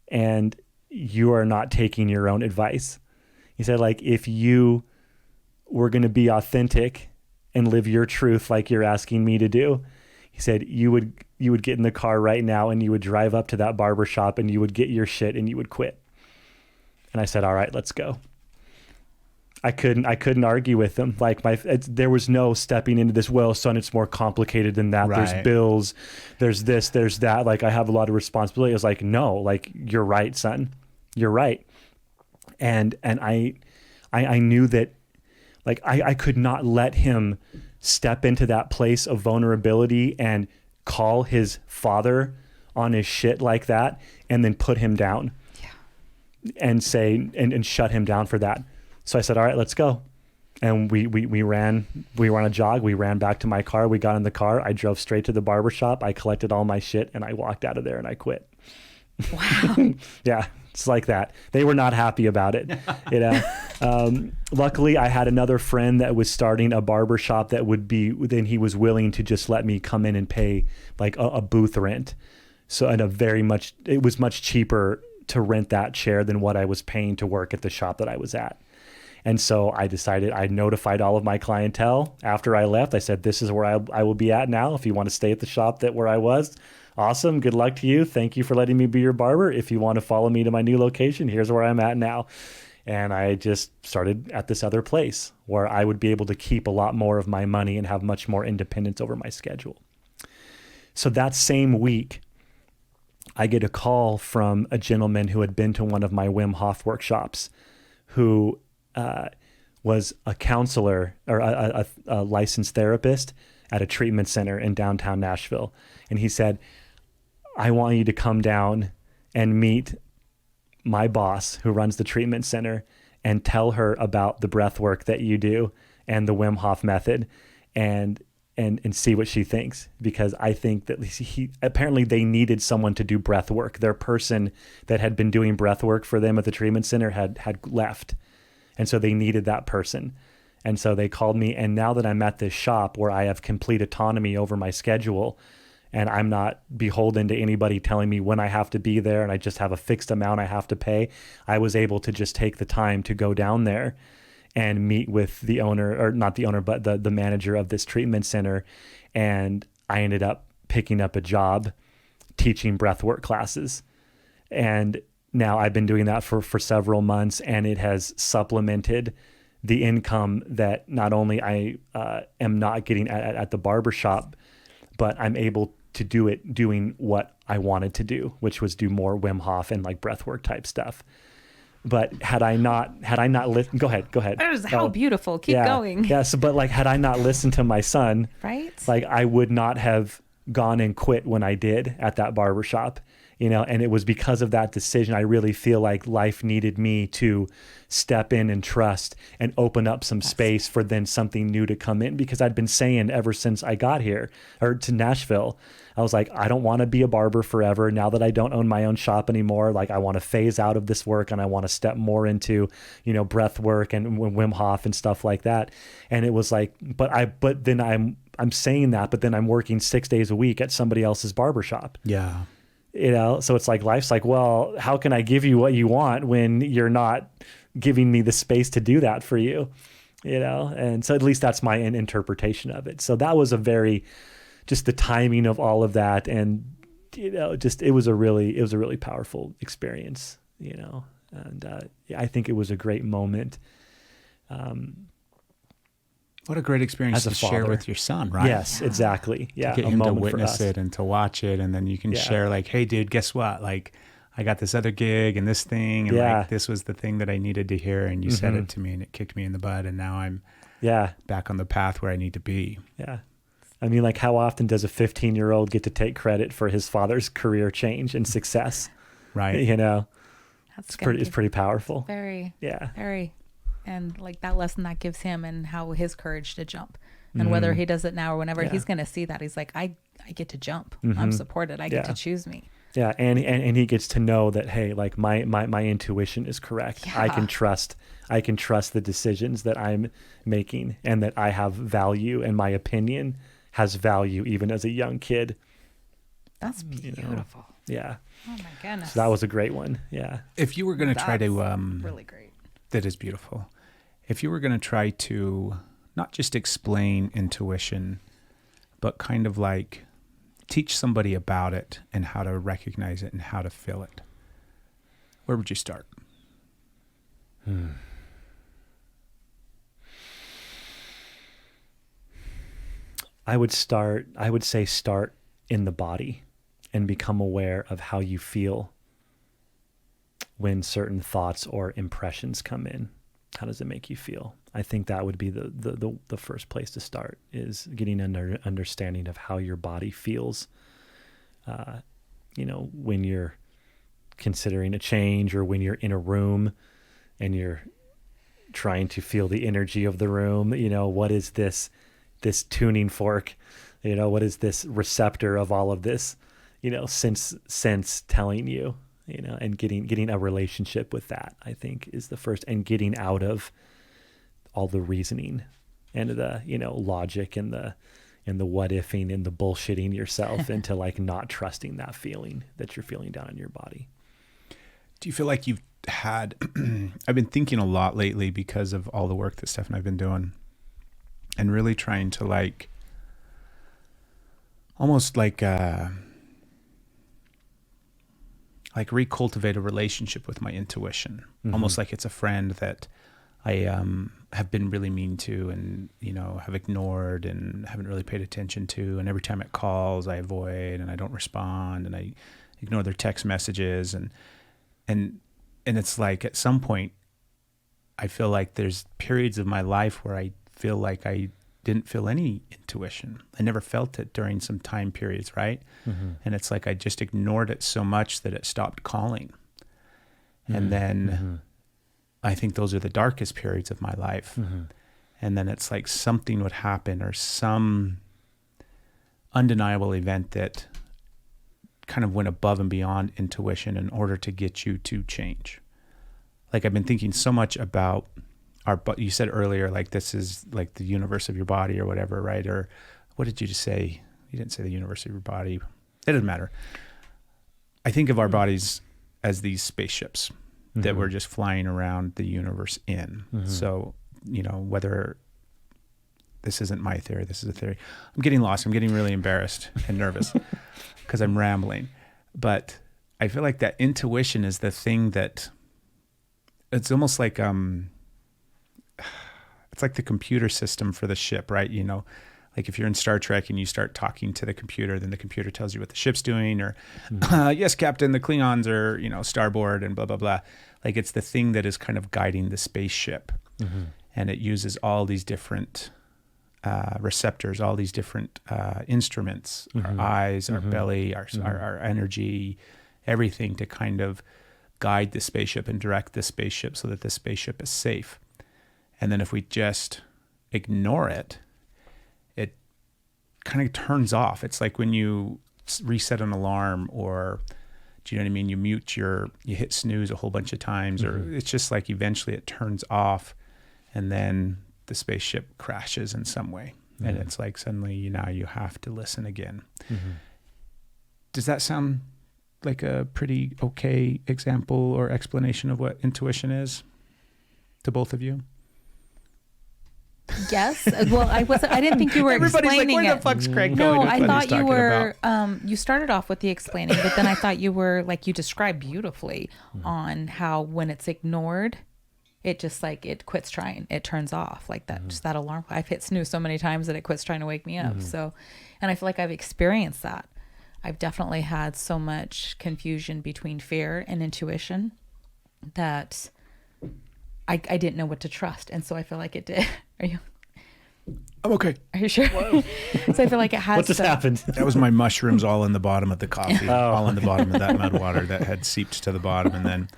and you are not taking your own advice. He said, like, if you were going to be authentic and live your truth like you're asking me to do, he said, you would get in the car right now and you would drive up to that barber shop and you would get your shit and you would quit. And I said, all right, let's go. I couldn't argue with him. Like, there was no stepping into this, well, son, it's more complicated than that. Right. There's bills, there's this, there's that. Like, I have a lot of responsibility. I was like, no, like, you're right, son. You're right. And I knew that, like, I could not let him step into that place of vulnerability and call his father on his shit like that and then put him down. Yeah. And say, and shut him down for that. So I said, all right, let's go. And we were on a jog. We ran back to my car. We got in the car. I drove straight to the barber shop. I collected all my shit and I walked out of there and I quit. Wow. Yeah. It's like that. They were not happy about it. You know, luckily I had another friend that was starting a barber shop that would be, then he was willing to just let me come in and pay like a booth rent. So it was much cheaper to rent that chair than what I was paying to work at the shop that I was at. And so I decided, I notified all of my clientele after I left. I said, this is where I will be at now. If you want to stay at the shop where I was, awesome. Good luck to you. Thank you for letting me be your barber. If you want to follow me to my new location, here's where I'm at now. And I just started at this other place where I would be able to keep a lot more of my money and have much more independence over my schedule. So that same week, I get a call from a gentleman who had been to one of my Wim Hof workshops, who was a counselor or a licensed therapist at a treatment center in downtown Nashville. And he said, I want you to come down and meet my boss who runs the treatment center and tell her about the breath work that you do and the Wim Hof Method and see what she thinks. Because I think that apparently they needed someone to do breath work. Their person that had been doing breath work for them at the treatment center had left. And so they needed that person. And so they called me. And now that I'm at this shop where I have complete autonomy over my schedule and I'm not beholden to anybody telling me when I have to be there and I just have a fixed amount I have to pay, I was able to just take the time to go down there and meet with the owner, or not the owner, but the manager of this treatment center. And I ended up picking up a job teaching breathwork classes. And now I've been doing that for several months, and it has supplemented the income that not only I am not getting at the barbershop, but I'm able to do it doing what I wanted to do, which was do more Wim Hof and like breathwork type stuff. But had I not listened, go ahead. How beautiful. Keep going. Yeah. So, but like, had I not listened to my son, right? Like, I would not have gone and quit when I did at that barbershop, you know, and it was because of that decision. I really feel like life needed me to step in and trust and open up some space for then something new to come in, because I'd been saying ever since I got here or to Nashville, I was like, I don't want to be a barber forever. Now that I don't own my own shop anymore, like I want to phase out of this work and I want to step more into, you know, breath work and Wim Hof and stuff like that. And it was like, but then I'm saying that, but then I'm working 6 days a week at somebody else's barbershop. Yeah. You know, so it's like, life's like, well, how can I give you what you want when you're not giving me the space to do that for you? You know? And so at least that's my interpretation of it. So that was just the timing of all of that. And, you know, it was a really powerful experience, you know? And I think it was a great moment. What a great experience to share with your son, right? Yes, exactly. Yeah. To get him to witness it and to watch it. And then you can share like, hey dude, guess what? Like I got this other gig and this thing. And like, this was the thing that I needed to hear. And you said it to me and it kicked me in the butt. And now I'm back on the path where I need to be. Yeah. I mean, like, how often does a 15-year-old get to take credit for his father's career change and success? Right. You know, it's pretty powerful. Very. And like that lesson that gives him and how his courage to jump, and whether he does it now or whenever, he's going to see that. He's like, I get to jump. I'm supported. I get to choose me. Yeah. And he gets to know that, hey, like my intuition is correct. Yeah. I can trust the decisions that I'm making, and that I have value and my opinion has value even as a young kid. That's beautiful. Yeah. Oh my goodness. So that was a great one. Yeah. If you were going to try to really great. that is beautiful. If you were going to try to not just explain intuition, but kind of like teach somebody about it and how to recognize it and how to feel it, where would you start? I would say start in the body and become aware of how you feel when certain thoughts or impressions come in. How does it make you feel? I think that would be the first place to start, is getting an understanding of how your body feels. When you're considering a change, or when you're in a room and you're trying to feel the energy of the room. What is this tuning fork? What is this receptor of all of this? Sense telling you. And getting a relationship with that, I think, is the first, and getting out of all the reasoning and the, logic and the what ifing and the bullshitting yourself into like not trusting that feeling that you're feeling down in your body. Do you feel like you've had, I've been thinking a lot lately because of all the work that Steph and I've been doing, and really trying to like, almost like recultivate a relationship with my intuition, almost like it's a friend that I have been really mean to, and have ignored and haven't really paid attention to, and every time it calls I avoid and I don't respond and I ignore their text messages, and it's like at some point I feel like there's periods of my life where I feel like I didn't feel any intuition. I never felt it during some time periods, right? And it's like I just ignored it so much that it stopped calling. And then I think those are the darkest periods of my life. And then it's like something would happen, or some undeniable event that kind of went above and beyond intuition in order to get you to change. Like I've been thinking so much about you said earlier, like this is like the universe of your body or whatever, right? Or what did you just say? You didn't say the universe of your body. It doesn't matter. I think of our bodies as these spaceships that we're just flying around the universe in. So, whether this isn't my theory, this is a theory. I'm getting lost. I'm getting really embarrassed and nervous because I'm rambling. But I feel like that intuition is the thing that, it's almost like, it's like the computer system for the ship, right? Like if you're in Star Trek and you start talking to the computer, then the computer tells you what the ship's doing, or yes, Captain, the Klingons are, starboard and blah, blah, blah. Like it's the thing that is kind of guiding the spaceship. And it uses all these different receptors, all these different instruments, our eyes, our belly, our energy, everything to kind of guide the spaceship and direct the spaceship so that the spaceship is safe. And then if we just ignore it, it kind of turns off. It's like when you reset an alarm, or do you know what I mean? You hit snooze a whole bunch of times, or it's just like eventually it turns off, and then the spaceship crashes in some way. And it's like suddenly now you have to listen again. Does that sound like a pretty okay example or explanation of what intuition is to both of you? Yes. Well, I didn't think you were explaining like, where it. the fuck's Craig No, going? I thought you were, you started off with the explaining, but then I thought you were like, you described beautifully on how when it's ignored, it just like, it quits trying. It turns off like that, just that alarm. I've hit snooze so many times that it quits trying to wake me up. So, and I feel like I've experienced that. I've definitely had so much confusion between fear and intuition that I didn't know what to trust. And so I feel like it did. I'm okay. Are you sure? So I feel like it has. What just happened? That was my mushrooms all in the bottom of the coffee, all in the bottom of that mud water that had seeped to the bottom and then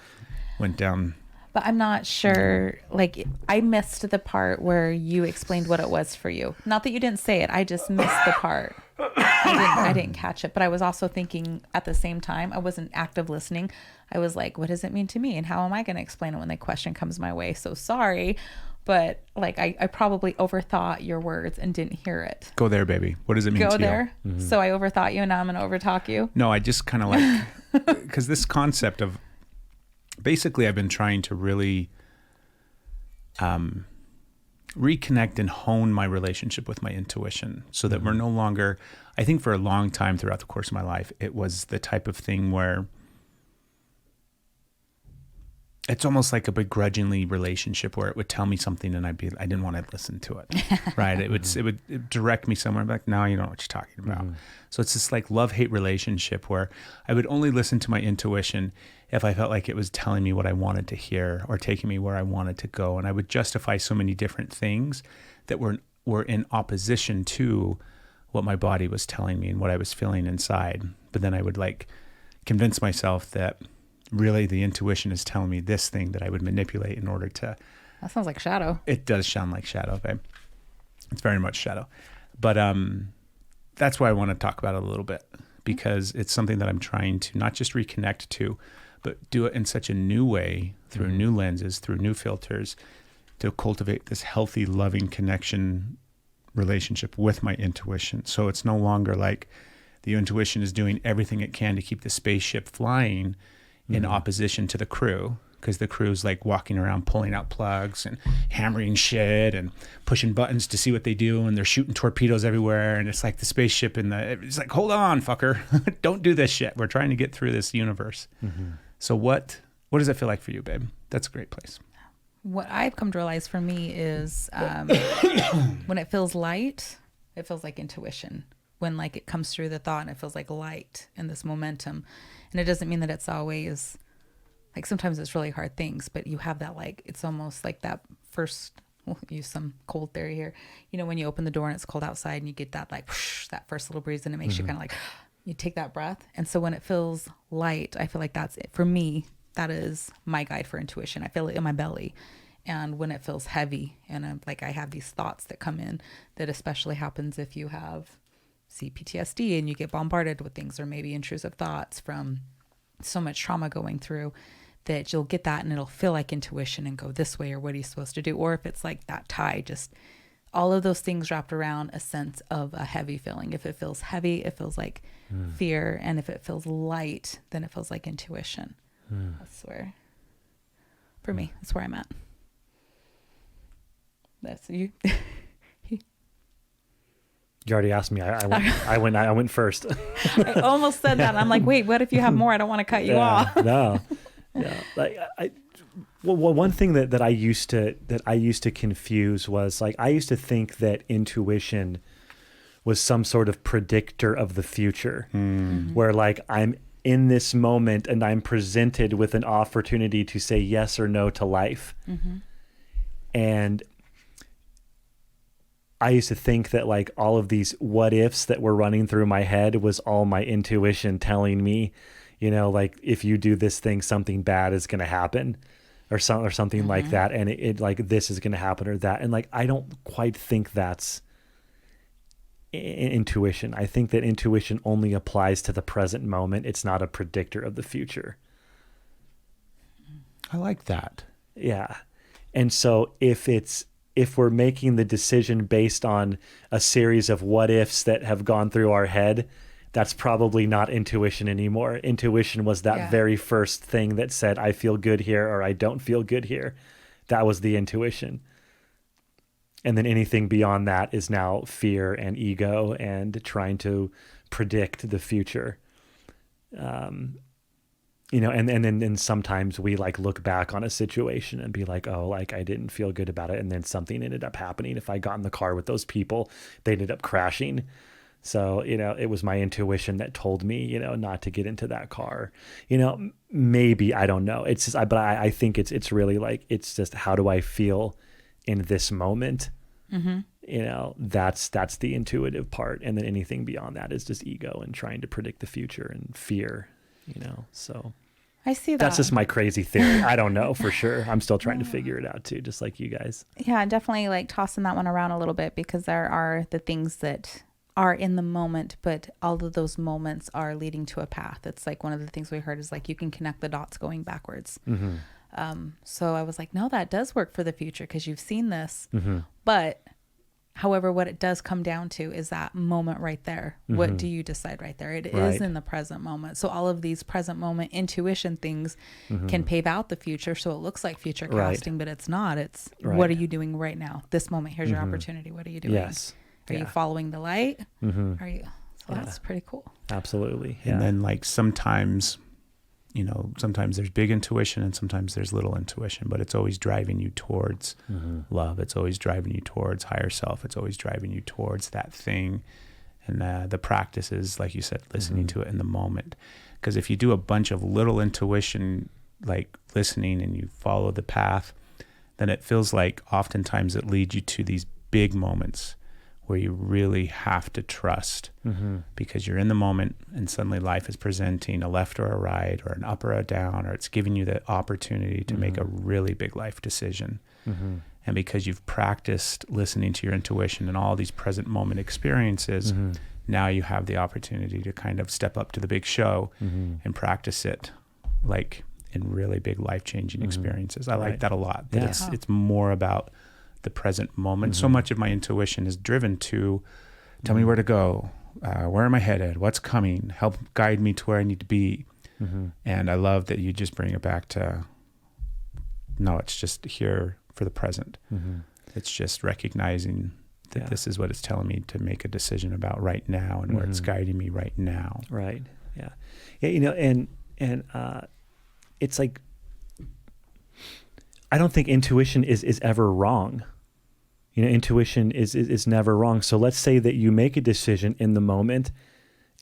went down. But I'm not sure. Like I missed the part where you explained what it was for you. Not that you didn't say it. I just missed the part. I didn't catch it. But I was also thinking at the same time, I wasn't active listening. I was like, what does it mean to me? And how am I going to explain it when the question comes my way? So sorry. but like I probably overthought your words and didn't hear it. Go there, baby. What does it mean Go to there. you? Mm-hmm. So I overthought you and now I'm going to overtalk you. No, I just kind of like, because this concept of, basically I've been trying to really reconnect and hone my relationship with my intuition so that we're no longer, I think for a long time throughout the course of my life, it was the type of thing where it's almost like a begrudgingly relationship where it would tell me something and I didn't want to listen to it. Right. It would direct me somewhere. I'm like, no, you don't know what you're talking about. Mm-hmm. So it's this like love-hate relationship where I would only listen to my intuition if I felt like it was telling me what I wanted to hear or taking me where I wanted to go. And I would justify so many different things that were in opposition to what my body was telling me and what I was feeling inside. But then I would like convince myself that really the intuition is telling me this thing that I would manipulate in order to. That sounds like shadow. It does sound like shadow, babe. It's very much shadow. But that's why I want to talk about it a little bit, because it's something that I'm trying to not just reconnect to, but do it in such a new way, through new lenses, through new filters, to cultivate this healthy, loving connection relationship with my intuition. So it's no longer like the intuition is doing everything it can to keep the spaceship flying in opposition to the crew, because the crew's like walking around pulling out plugs and hammering shit and pushing buttons to see what they do, and they're shooting torpedoes everywhere, and it's like the spaceship it's like, hold on, fucker. Don't do this shit. We're trying to get through this universe. So what does it feel like for you, babe? That's a great place. What I've come to realize for me is when it feels light, it feels like intuition. When like it comes through the thought and it feels like light and this momentum. And it doesn't mean that it's always, like sometimes it's really hard things, but you have that like, it's almost like that first, we'll use some cold theory here. You know, when you open the door and it's cold outside and you get that like, whoosh, that first little breeze and it makes you kind of like, you take that breath. And so when it feels light, I feel like that's it. For me, that is my guide for intuition. I feel it in my belly. And when it feels heavy and I'm like, I have these thoughts that come in, that especially happens if you have PTSD and you get bombarded with things, or maybe intrusive thoughts from so much trauma going through, that you'll get that and it'll feel like intuition and go this way, or what are you supposed to do? Or if it's like that tie, just all of those things wrapped around a sense of a heavy feeling. If it feels heavy, it feels like fear. And if it feels light, then it feels like intuition. That's where, for me, that's where I'm at. That's you. You already asked me. I went first. I almost said that. I'm like, wait, what if you have more? I don't want to cut you off. No. Yeah. Like one thing that I used to confuse was like, I used to think that intuition was some sort of predictor of the future, where like I'm in this moment and I'm presented with an opportunity to say yes or no to life. And I used to think that like all of these what ifs that were running through my head was all my intuition telling me, you know, like if you do this thing, something bad is going to happen or something like that. And it like, this is going to happen or that. And like, I don't quite think that's intuition. I think that intuition only applies to the present moment. It's not a predictor of the future. I like that. Yeah. And so if we're making the decision based on a series of what ifs that have gone through our head, that's probably not intuition anymore. Intuition was that very first thing that said, I feel good here or I don't feel good here. That was the intuition. And then anything beyond that is now fear and ego and trying to predict the future. You know, and then sometimes we like look back on a situation and be like, oh, like I didn't feel good about it. And then something ended up happening. If I got in the car with those people, they ended up crashing. So, you know, it was my intuition that told me, you know, not to get into that car, you know, maybe, I don't know. It's just, but I think it's really like, it's just, how do I feel in this moment? You know, that's the intuitive part. And then anything beyond that is just ego and trying to predict the future and fear. You know, so I see that. That's just my crazy theory. I don't know for sure. I'm still trying to figure it out too, just like you guys. Yeah, definitely like tossing that one around a little bit, because there are the things that are in the moment, but all of those moments are leading to a path. It's like one of the things we heard is like you can connect the dots going backwards. So I was like, no, that does work for the future because you've seen this. Mm-hmm. But however, what it does come down to is that moment right there. Mm-hmm. What do you decide right there? It is in the present moment. So all of these present moment intuition things can pave out the future. So it looks like future casting, but it's not. It's what are you doing right now? This moment, here's your opportunity. What are you doing? Yes. Are you following the light? Are you? So that's pretty cool. Absolutely. And then like sometimes there's big intuition and sometimes there's little intuition, but it's always driving you towards love. It's always driving you towards higher self. It's always driving you towards that thing. And the practice is, like you said, listening to it in the moment. Because if you do a bunch of little intuition, like listening, and you follow the path, then it feels like oftentimes it leads you to these big moments where you really have to trust because you're in the moment and suddenly life is presenting a left or a right or an up or a down, or it's giving you the opportunity to make a really big life decision. And because you've practiced listening to your intuition and all these present moment experiences, now you have the opportunity to kind of step up to the big show and practice it like in really big life-changing experiences. I like that a lot. That it's more about the present moment. So much of my intuition is driven to tell me where to go, where am I headed, what's coming, help guide me to where I need to be. And I love that you just bring it back to, no, it's just here for the present. It's just recognizing that this is what it's telling me to make a decision about right now and where it's guiding me right now. Right. Yeah. Yeah. And it's like, I don't think intuition is ever wrong. Intuition is never wrong. So let's say that you make a decision in the moment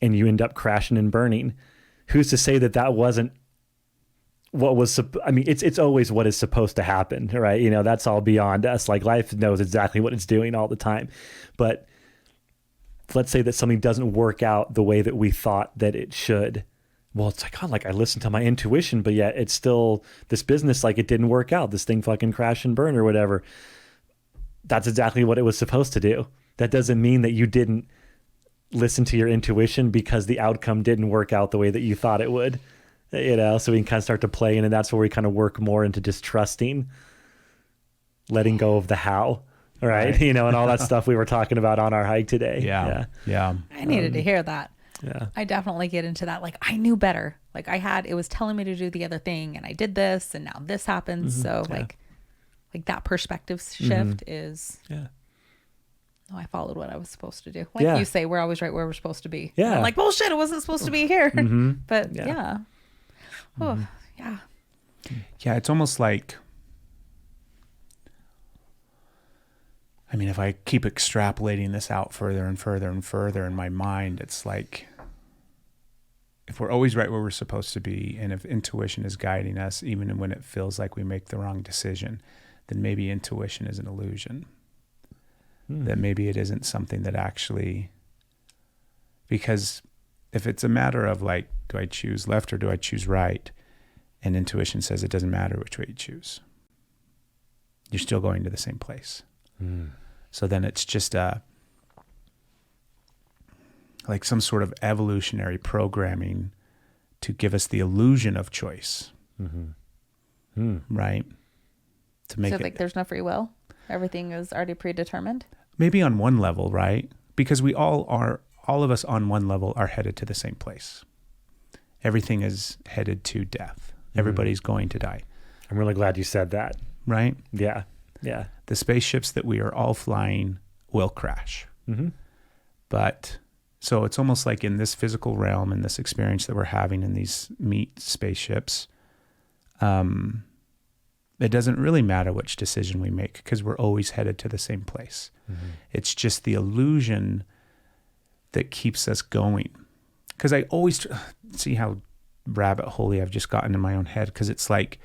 and you end up crashing and burning. Who's to say that wasn't what was, it's always what is supposed to happen, right? That's all beyond us. Like life knows exactly what it's doing all the time. But let's say that something doesn't work out the way that we thought that it should. Well, it's like, God, like I listened to my intuition, but yet it's still this business, like it didn't work out. This thing fucking crashed and burned or whatever. That's exactly what it was supposed to do. That doesn't mean that you didn't listen to your intuition because the outcome didn't work out the way that you thought it would, so we can kind of start to play in, and that's where we kind of work more into just trusting, letting go of the how, right? And all that stuff we were talking about on our hike today. Yeah. I needed to hear that. Yeah. I definitely get into that. Like I knew better. Like it was telling me to do the other thing and I did this and now this happens. So like that perspective shift is, I followed what I was supposed to do. Like you say, we're always right where we're supposed to be. Yeah. And I'm like, bullshit, it wasn't supposed to be here. But yeah. Yeah. It's almost like, if I keep extrapolating this out further and further and further in my mind, it's like, if we're always right where we're supposed to be, and if intuition is guiding us, even when it feels like we make the wrong decision, then maybe intuition is an illusion. That maybe it isn't something that actually, because if it's a matter of like, do I choose left or do I choose right? And intuition says it doesn't matter which way you choose. You're still going to the same place. So then it's just like some sort of evolutionary programming to give us the illusion of choice, right? To make so it like there's no free will. Everything is already predetermined. Maybe on one level, right? Because all of us on one level are headed to the same place. Everything is headed to death. Everybody's going to die. I'm really glad you said that. Right? Yeah. Yeah. The spaceships that we are all flying will crash. But so it's almost like in this physical realm, in this experience that we're having in these meat spaceships, it doesn't really matter which decision we make because we're always headed to the same place. It's just the illusion that keeps us going. Because I always see how rabbit holey I've just gotten in my own head, because it's like,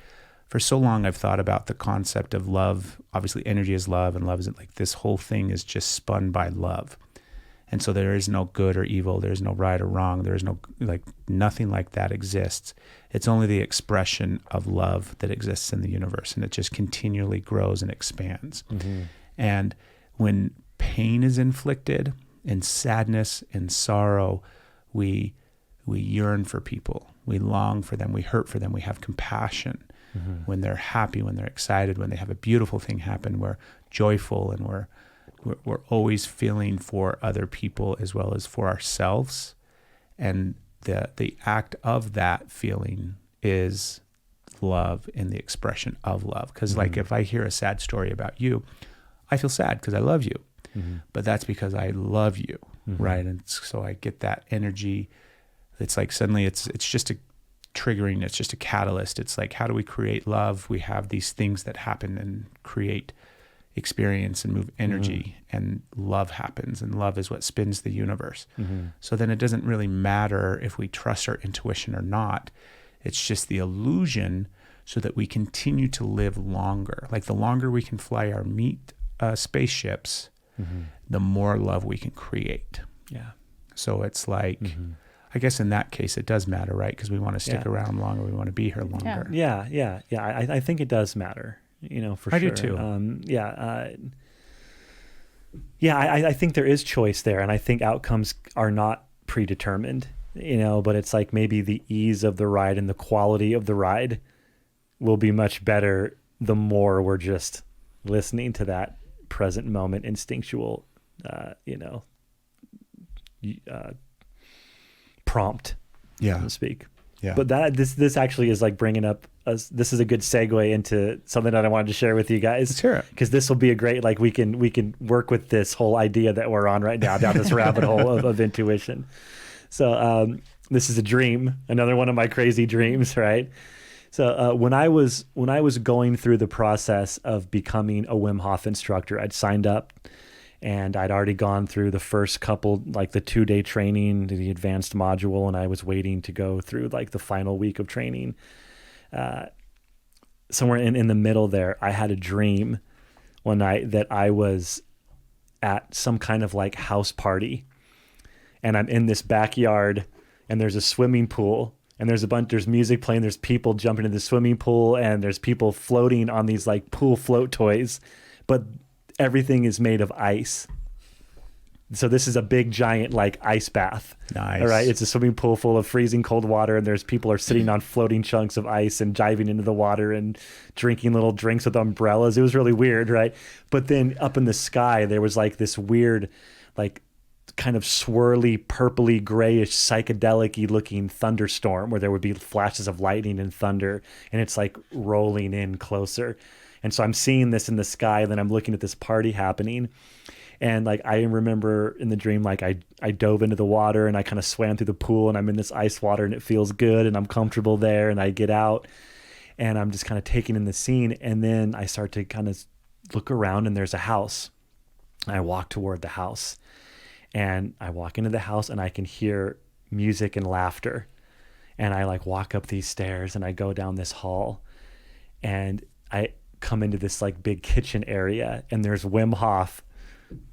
for so long I've thought about the concept of love. Obviously energy is love, and love is like this whole thing is just spun by love. And so there is no good or evil. There's no right or wrong. There's no, like, nothing like that exists. It's only the expression of love that exists in the universe, and it just continually grows and expands. And when pain is inflicted, and sadness and sorrow, we yearn for people. We long for them. We hurt for them. We have compassion. when they're happy, when they're excited, when they have a beautiful thing happen, we're joyful, and we're always feeling for other people as well as for ourselves. And the act of that feeling is love and the expression of love. Because like if I hear a sad story about you, I feel sad because I love you. But that's because I love you, right? And so I get that energy. It's like suddenly it's just a triggering, it's just a catalyst. It's like, how do we create love? We have these things that happen and create experience and move energy, and love happens, and love is what spins the universe. So then it doesn't really matter if we trust our intuition or not. It's just the illusion so that we continue to live longer. Like the longer we can fly our meat spaceships, the more love we can create. Yeah. So it's like, I guess in that case, it does matter, right? Because we want to stick around longer. We want to be here longer. Yeah. I think it does matter, for sure. I do too. I think there is choice there. And I think outcomes are not predetermined, but it's like maybe the ease of the ride and the quality of the ride will be much better the more we're just listening to that present moment instinctual, prompt, so to speak. Yeah. But this actually is like bringing up this is a good segue into something that I wanted to share with you guys. Let's hear it. Because this will be a great, like we can work with this whole idea that we're on right now down this rabbit hole of intuition. So this is a dream, another one of my crazy dreams, right? So when I was going through the process of becoming a Wim Hof instructor, I'd signed up and I'd already gone through the first couple, like the 2-day training, the advanced module, and I was waiting to go through like the final week of training. Somewhere in the middle there, I had a dream one night that I was at some kind of like house party, and I'm in this backyard, and there's a swimming pool, and there's music playing, there's people jumping into the swimming pool, and there's people floating on these like pool float toys, but everything is made of ice. So this is a big giant like ice bath. Nice. All right. It's a swimming pool full of freezing cold water, and there's people are sitting on floating chunks of ice and diving into the water and drinking little drinks with umbrellas. It was really weird, right? But then up in the sky, there was like this weird, like kind of swirly, purpley, grayish, psychedelic-y looking thunderstorm where there would be flashes of lightning and thunder, and it's like rolling in closer. And so I'm seeing this in the sky, and then I'm looking at this party happening. And like, I remember in the dream, like I dove into the water and I kind of swam through the pool, and I'm in this ice water and it feels good and I'm comfortable there, and I get out and I'm just kind of taking in the scene. And then I start to kind of look around, and there's a house. I walk toward the house, and I walk into the house, and I can hear music and laughter. And I like walk up these stairs, and I go down this hall, and I come into this like big kitchen area, and there's Wim Hof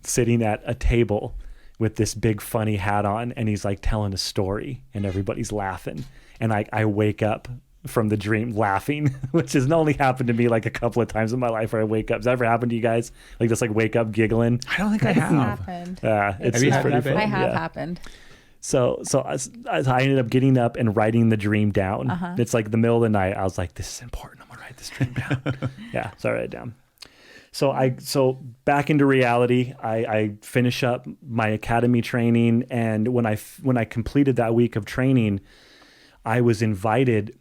sitting at a table with this big funny hat on, and he's like telling a story, and everybody's laughing. And I wake up from the dream laughing, which has only happened to me like a couple of times in my life where I wake up. Has that ever happened to you guys? Like just like wake up giggling? I don't think I have. Happened. It's Have you pretty had that? fun. I have Yeah. happened. So I ended up getting up and writing the dream down. It's like the middle of the night. I was like, this is important. I'm going to write this dream down. Yeah, so I write it down. So back into reality, I finish up my academy training. And when I completed that week of training, I was invited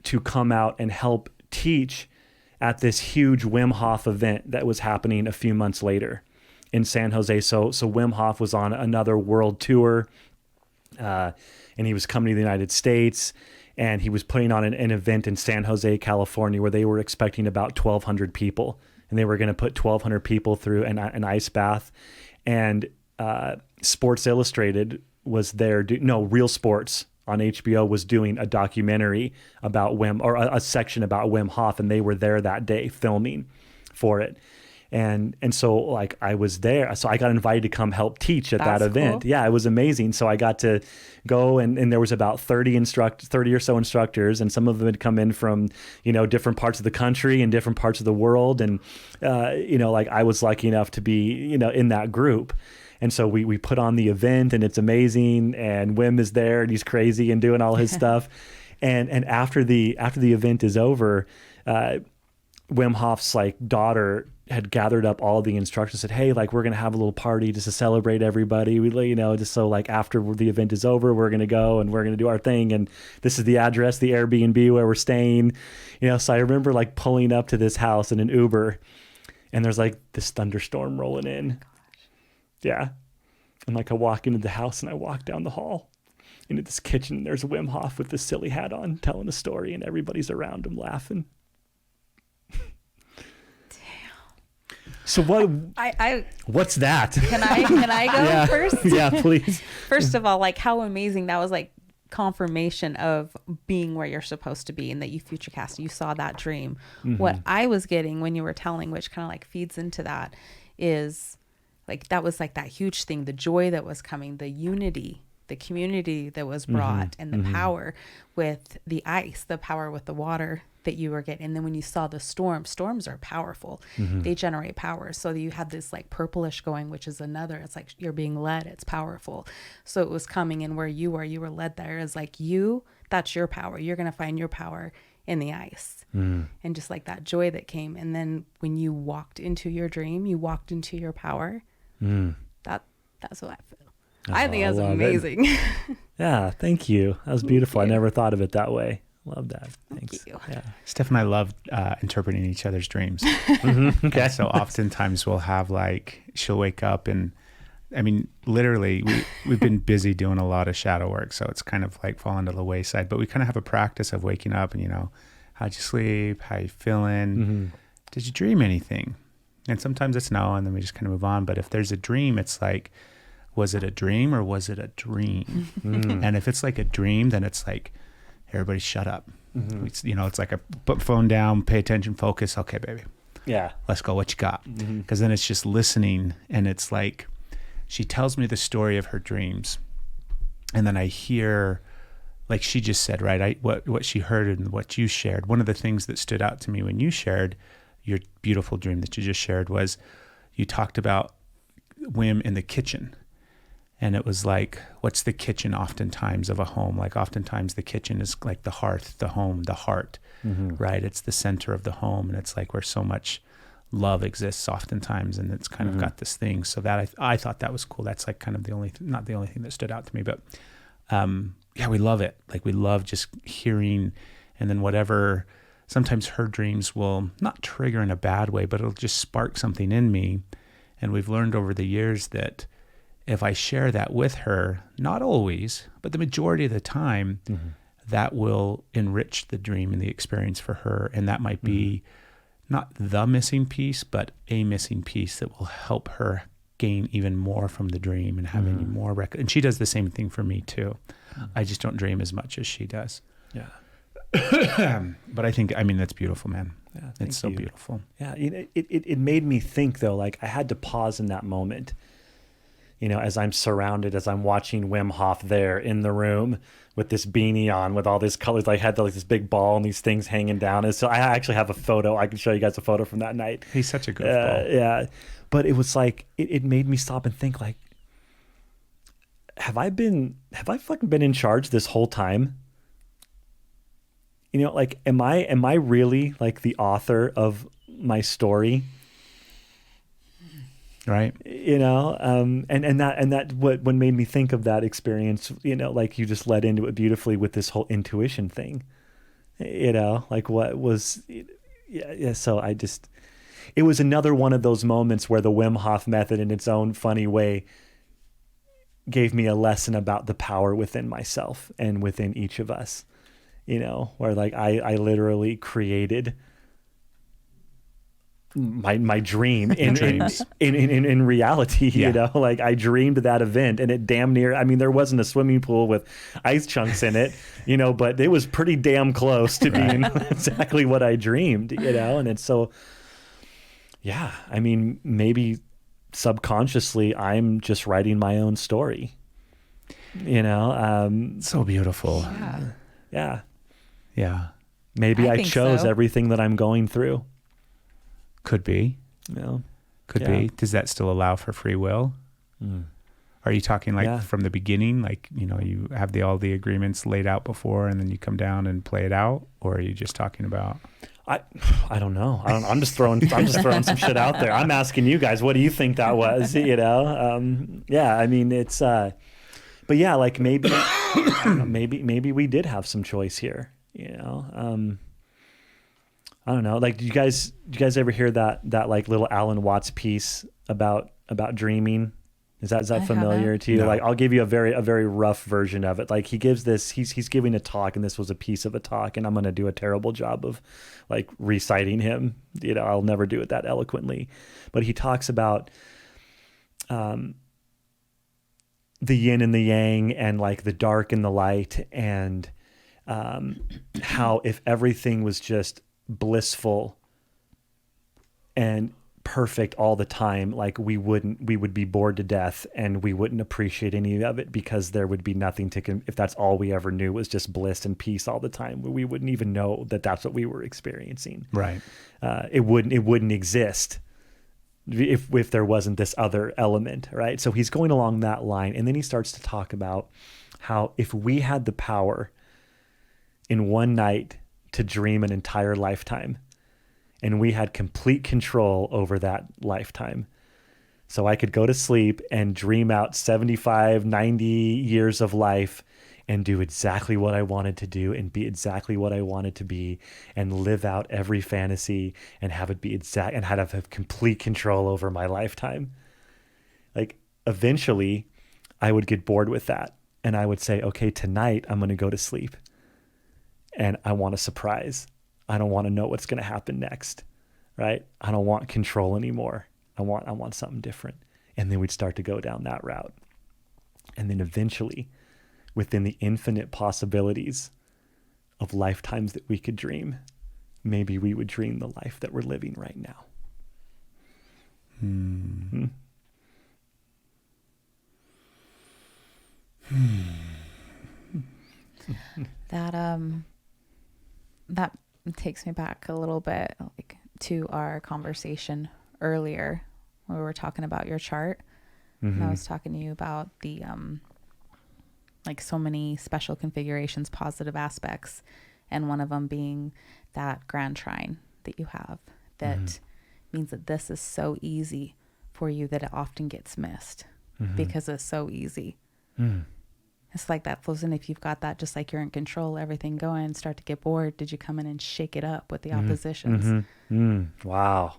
to come out and help teach at this huge Wim Hof event that was happening a few months later in San Jose. So Wim Hof was on another world tour, and he was coming to the United States, and he was putting on an event in San Jose, California, where they were expecting about 1,200 people, and they were going to put 1,200 people through an ice bath. And Sports Illustrated was there. Real Sports on HBO was doing a documentary about a section about Wim Hof, and they were there that day filming for it. And so like I was there, so I got invited to come help teach at that event. Cool. Yeah, it was amazing. So I got to go, and there was about 30 or so instructors, and some of them had come in from, different parts of the country and different parts of the world. And, like I was lucky enough to be, in that group. And so we put on the event, and it's amazing. And Wim is there, and he's crazy and doing all his stuff. And after the event is over, Wim Hof's like daughter had gathered up all the instructors, said, hey, like we're going to have a little party just to celebrate everybody. We, you know, just so like after the event is over, we're going to go and we're going to do our thing. And this is the address, the Airbnb where we're staying, you know? So I remember like pulling up to this house in an Uber and there's like this thunderstorm rolling in. Yeah. And like I walk into the house and I walk down the hall into this kitchen. There's Wim Hof with this silly hat on telling a story and everybody's around him laughing. So what's that? Can I go first? Yeah, please. First of all, like how amazing that was, like confirmation of being where you're supposed to be and that you future cast, you saw that dream. Mm-hmm. What I was getting when you were telling, which kind of like feeds into that, is like that was like that huge thing, the joy that was coming, the unity, the community that was brought, and the power with the ice, the power with the water that you were getting. And then when you saw the storms are powerful. They generate power. So you had this like purplish going, which is another, it's like you're being led, it's powerful. So it was coming in where you were led there is like that's your power. You're going to find your power in the ice. And just like that joy that came. And then when you walked into your dream, you walked into your power. That's what I feel. I think that's amazing. Yeah, thank you. That was beautiful. I never thought of it that way. Love that. Thanks. Thank you. Yeah. Steph and I love interpreting each other's dreams. Okay. And so oftentimes we'll have like, she'll wake up and, I mean, literally we've been busy doing a lot of shadow work. So it's kind of like fallen to the wayside, but we kind of have a practice of waking up and, you know, how'd you sleep? How you feeling? Did you dream anything? And sometimes it's no, and then we just kind of move on. But if there's a dream, it's like, was it a dream or was it a dream? And if it's like a dream, then it's like, everybody shut up. It's, you know, it's like a put phone down, pay attention, focus. Okay, baby. Yeah. Let's go. What you got? Because then it's just listening. And it's like, she tells me the story of her dreams. And then I hear, like she just said, right? What she heard and what you shared. One of the things that stood out to me when you shared your beautiful dream that you just shared was you talked about Wim in the kitchen. And it was like, what's the kitchen oftentimes of a home? Like oftentimes the kitchen is like the hearth, the home, the heart, right? It's the center of the home. And it's like where so much love exists oftentimes. And it's kind of got this thing. So that I thought that was cool. That's like kind of not the only thing that stood out to me, but yeah, we love it. Like we love just hearing, and then whatever, sometimes her dreams will not trigger in a bad way, but it'll just spark something in me. And we've learned over the years that if I share that with her, not always, but the majority of the time, that will enrich the dream and the experience for her. And that might be not the missing piece, but a missing piece that will help her gain even more from the dream and have any more and she does the same thing for me too. I just don't dream as much as she does. Yeah. But I think, I mean, that's beautiful, man. Yeah, it's so beautiful. Yeah. It made me think though, like I had to pause in that moment. You know, as I'm surrounded, as I'm watching Wim Hof there in the room with this beanie on, with all these colors. I had like this big ball and these things hanging down. And so I actually have a photo. I can show you guys a photo from that night. He's such a good ball. Yeah. But it was like, it made me stop and think like, have I fucking been in charge this whole time? You know, like, am I really like the author of my story? Right. You know, and that what made me think of that experience, you know, like you just led into it beautifully with this whole intuition thing, you know, like what was, yeah. So it was another one of those moments where the Wim Hof method in its own funny way gave me a lesson about the power within myself and within each of us, you know, where like I literally created my dream in reality, you know, like I dreamed that event and it damn near, I mean, there wasn't a swimming pool with ice chunks in it, you know, but it was pretty damn close to being exactly what I dreamed, you know? And it's so, yeah, I mean, maybe subconsciously I'm just writing my own story, you know? So beautiful. Yeah. Maybe I chose everything that I'm going through. Could be. Could be. Does that still allow for free will? Are you talking like Yeah. from the beginning, like, you know, you have all the agreements laid out before and then you come down and play it out? Or are you just talking about? I don't know. I'm just throwing some shit out there. I'm asking you guys, what do you think that was? You know? Yeah, I mean, it's, but yeah, like maybe, I don't know, maybe we did have some choice here, you know? I don't know. Like, do you guys ever hear that like little Alan Watts piece about dreaming? Is that familiar to you? No. Like, I'll give you a very rough version of it. Like, he gives this, he's giving a talk, and this was a piece of a talk, and I'm going to do a terrible job of like reciting him. You know, I'll never do it that eloquently, but he talks about the yin and the yang, and like the dark and the light, and how if everything was just blissful and perfect all the time, like we would be bored to death, and we wouldn't appreciate any of it, because there would be nothing if that's all we ever knew was just bliss and peace all the time, we wouldn't even know that that's what we were experiencing. Right. It wouldn't exist if there wasn't this other element, right? So he's going along that line, and then he starts to talk about how if we had the power in one night to dream an entire lifetime, and we had complete control over that lifetime. So I could go to sleep and dream out 75, 90 years of life and do exactly what I wanted to do and be exactly what I wanted to be and live out every fantasy and have it be exact and have complete control over my lifetime. Like, eventually I would get bored with that, and I would say, okay, tonight I'm going to go to sleep and I want a surprise. I don't want to know what's going to happen next, right? I don't want control anymore. I want something different. And then we'd start to go down that route. And then eventually, within the infinite possibilities of lifetimes that we could dream, maybe we would dream the life that we're living right now. That takes me back a little bit, like, to our conversation earlier where we were talking about your chart. And I was talking to you about the like so many special configurations, positive aspects, and one of them being that grand trine that you have that means that this is so easy for you that it often gets missed because it's so easy. It's like that flows in. If you've got that, just like you're in control, everything going, start to get bored, did you come in and shake it up with the oppositions? Wow.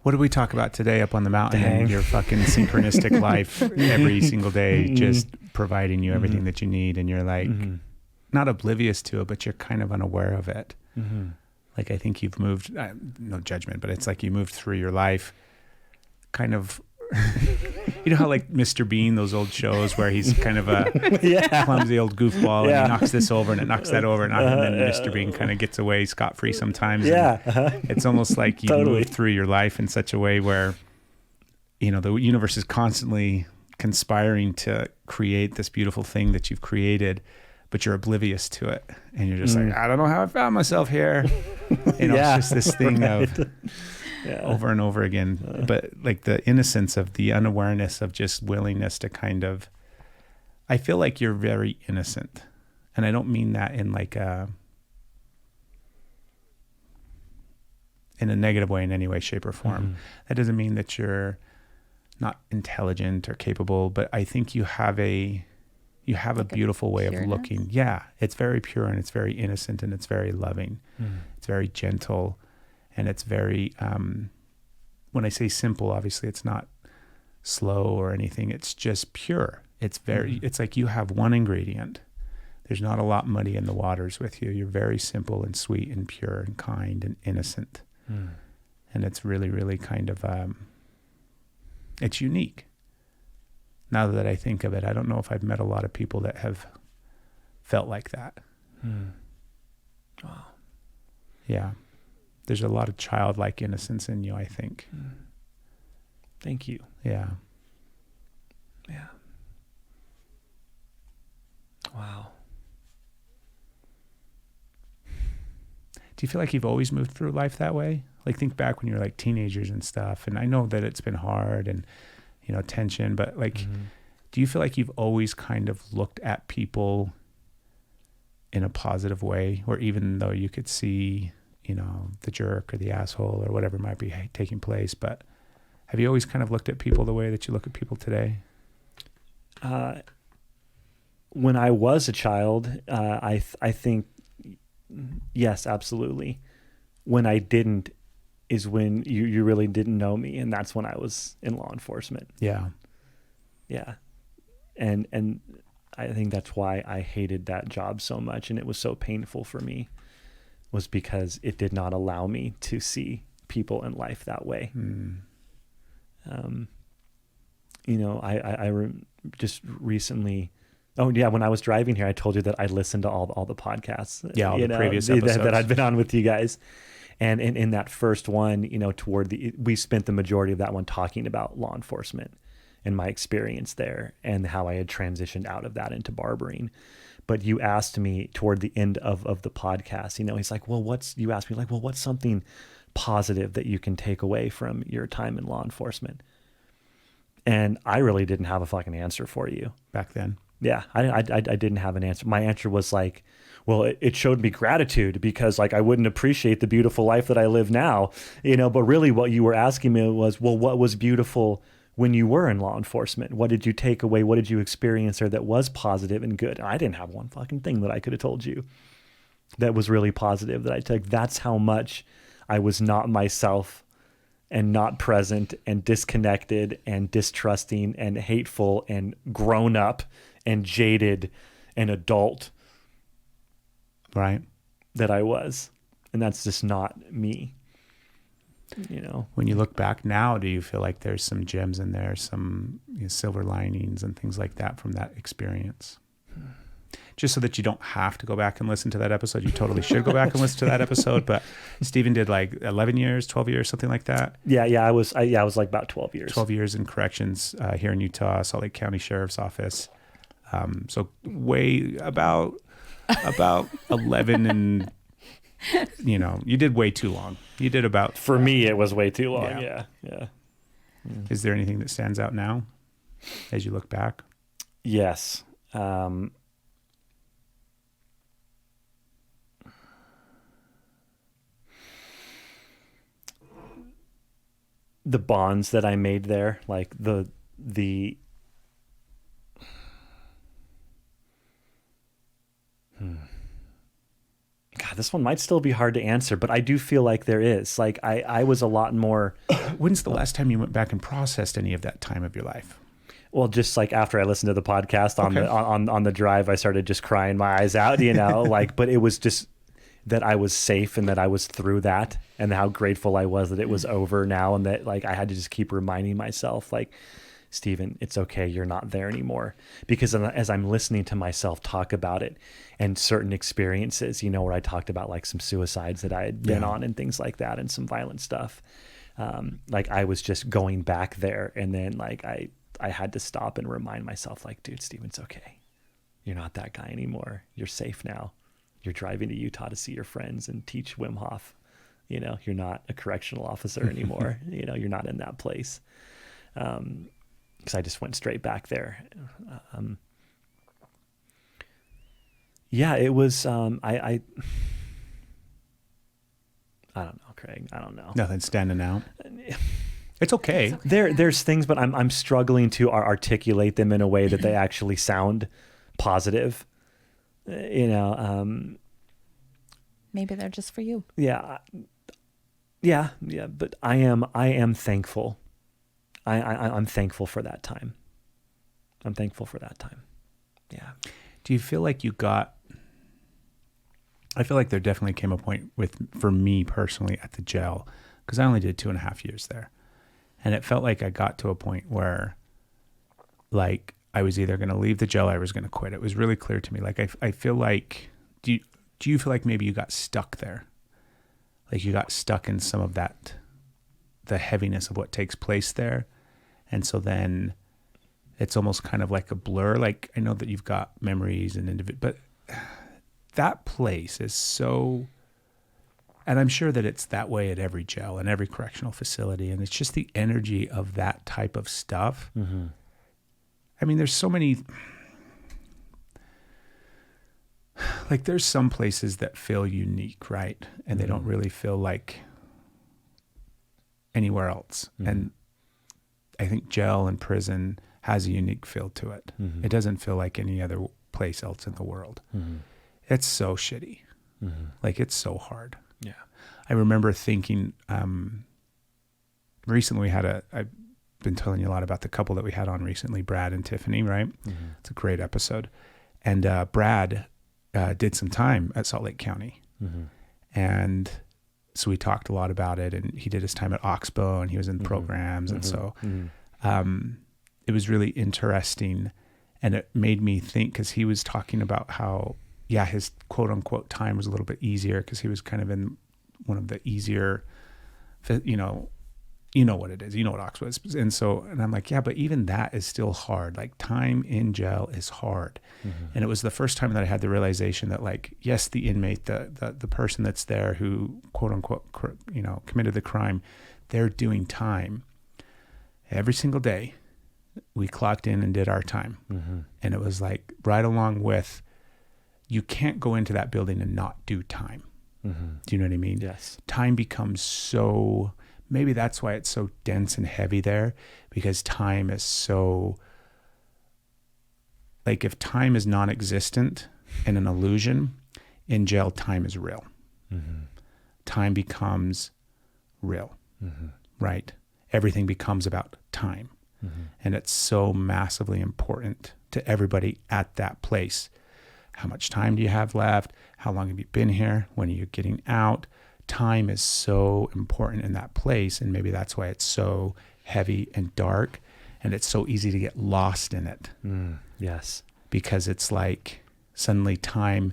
What did we talk about today up on the mountain? And your fucking synchronistic life every single day, just providing you everything that you need. And you're like, not oblivious to it, but you're kind of unaware of it. Like, I think you've moved, no judgment, but it's like you moved through your life kind of, you know how like Mr. Bean, those old shows where he's kind of a clumsy old goofball and he knocks this over and it knocks that over and then Mr. Bean kind of gets away scot-free sometimes. It's almost like you move through your life in such a way where, you know, the universe is constantly conspiring to create this beautiful thing that you've created, but you're oblivious to it. And you're just like, I don't know how I found myself here. You know, it's just this thing of over and over again. But like the innocence of the unawareness of just willingness to kind of, I feel like you're very innocent. And I don't mean that in like in a negative way in any way, shape or form. That doesn't mean that you're not intelligent or capable, but I think you have a beautiful way of looking. Yeah. It's very pure and it's very innocent and it's very loving. It's very gentle. And it's very, when I say simple, obviously it's not slow or anything. It's just pure. It's very, it's like you have one ingredient. There's not a lot muddy in the waters with you. You're very simple and sweet and pure and kind and innocent. And it's really, really kind of, it's unique. Now that I think of it, I don't know if I've met a lot of people that have felt like that. Wow. Yeah. There's a lot of childlike innocence in you, I think. Thank you. Yeah. Yeah. Wow. Do you feel like you've always moved through life that way? Like, think back when you were like teenagers and stuff. And I know that it's been hard and, tension, but like, do you feel like you've always kind of looked at people in a positive way, or even though you could see, the jerk or the asshole or whatever might be taking place, but have you always kind of looked at people the way that you look at people today? When I was a child, I think, yes, absolutely. When I didn't is when you really didn't know me. And that's when I was in law enforcement. Yeah. Yeah. And I think that's why I hated that job so much. And it was so painful for me, was because it did not allow me to see people in life that way. Just recently, when I was driving here, I told you that I listened to all the podcasts. Yeah, all the previous episodes that I'd been on with you guys. And in that first one, we spent the majority of that one talking about law enforcement and my experience there and how I had transitioned out of that into barbering. But you asked me toward the end of the podcast, he's like, you asked me like, well, what's something positive that you can take away from your time in law enforcement? And I really didn't have a fucking answer for you back then. Yeah, I didn't have an answer. My answer was like, well, it showed me gratitude because like I wouldn't appreciate the beautiful life that I live now, but really what you were asking me was, well, what was beautiful when you were in law enforcement? What did you take away? What did you experience there that was positive and good? And I didn't have one fucking thing that I could have told you that was really positive that I took. That's how much I was not myself and not present and disconnected and distrusting and hateful and grown up and jaded and adult. Right. That I was. And that's just not me. When you look back now, do you feel like there's some gems in there, some silver linings and things like that from that experience? Just so that you don't have to go back and listen to that episode. You totally should go back and listen to that episode. But Steven did like 11 years, 12 years, something like that. Yeah. I was like about 12 years. 12 years in corrections here in Utah, Salt Lake County Sheriff's Office. So way about 11 and, you did way too long. You did about... For me, it was way too long. Yeah. Is there anything that stands out now as you look back? Yes. The bonds that I made there, like the God, this one might still be hard to answer, but I do feel like there is. Like I was a lot more. When's the last time you went back and processed any of that time of your life? Well, just like after I listened to the podcast on the drive, I started just crying my eyes out, but it was just that I was safe and that I was through that and how grateful I was that it was over now. And that like, I had to just keep reminding myself like, Steven, it's okay. You're not there anymore. Because as I'm listening to myself talk about it and certain experiences, where I talked about like some suicides that I had been on and things like that and some violent stuff. Like I was just going back there and then like, I had to stop and remind myself like, dude, Steven, it's okay. You're not that guy anymore. You're safe now. You're driving to Utah to see your friends and teach Wim Hof. You're not a correctional officer anymore. You're not in that place. Because I just went straight back there. It was, I don't know, Craig. I don't know. Nothing standing out. It's okay. There's things, but I'm struggling to articulate them in a way that they actually sound positive. Maybe they're just for you. Yeah. But I am thankful. I'm thankful for that time. I'm thankful for that time. Yeah. Do you feel like I feel like there definitely came a point for me personally at the jail, because I only did 2.5 years there. And it felt like I got to a point where like I was either going to leave the jail or I was going to quit. It was really clear to me. Like I feel like, do you feel like maybe you got stuck there? Like you got stuck in some of that, the heaviness of what takes place there. And so then it's almost kind of like a blur. Like I know that you've got memories and but that place is so, And I'm sure that it's that way at every jail and every correctional facility. And it's just the energy of that type of stuff. Mm-hmm. I mean, there's so many, like there's some places that feel unique, right? And they don't really feel like anywhere else. Mm-hmm. And I think jail and prison has a unique feel to it. Mm-hmm. It doesn't feel like any other place else in the world. Mm-hmm. It's so shitty. Mm-hmm. Like it's so hard. Yeah. I remember thinking, recently I've been telling you a lot about the couple that we had on recently, Brad and Tiffany, right? Mm-hmm. It's a great episode. And Brad did some time at Salt Lake County. Mm-hmm. And so we talked a lot about it, and he did his time at Oxbow and he was in programs. And so it was really interesting, and it made me think, because he was talking about how, yeah, his quote unquote time was a little bit easier because he was kind of in one of the easier, you know what it is, you know what Oxbow is. And I'm like, yeah, but even that is still hard. Like time in jail is hard. Mm-hmm. And it was the first time that I had the realization that, like, yes, the inmate, the person that's there who quote unquote, committed the crime, they're doing time every single day. We clocked in and did our time. Mm-hmm. And it was like right along with, you can't go into that building and not do time. Mm-hmm. Do you know what I mean? Yes. Time becomes so, maybe that's why it's so dense and heavy there, because time is so, like if time is non-existent and an illusion, in jail, time is real. Mm-hmm. Time becomes real, right? Everything becomes about time. Mm-hmm. And it's so massively important to everybody at that place. How much time do you have left? How long have you been here? When are you getting out? Time is so important in that place. And maybe that's why it's so heavy and dark, and it's so easy to get lost in it. Yes. Because it's like suddenly time,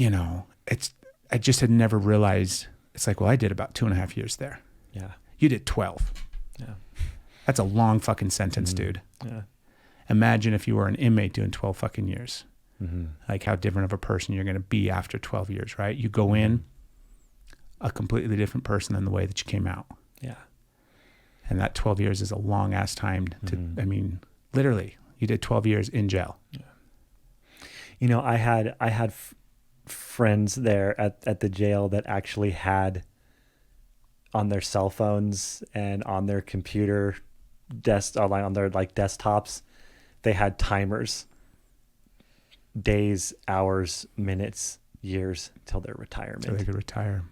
I just had never realized. It's like, well, I did about 2.5 years there. Yeah. You did 12. Yeah. That's a long fucking sentence, dude. Yeah. Imagine if you were an inmate doing 12 fucking years. Mm-hmm. Like how different of a person you're going to be after 12 years, right? You go in a completely different person than the way that you came out. Yeah. And that 12 years is a long ass time to, I mean, literally you did 12 years in jail. Yeah. I had friends there at the jail that actually had on their cell phones and on their computer on their like desktops, they had timers, days, hours, minutes, years till their retirement. So they could retire.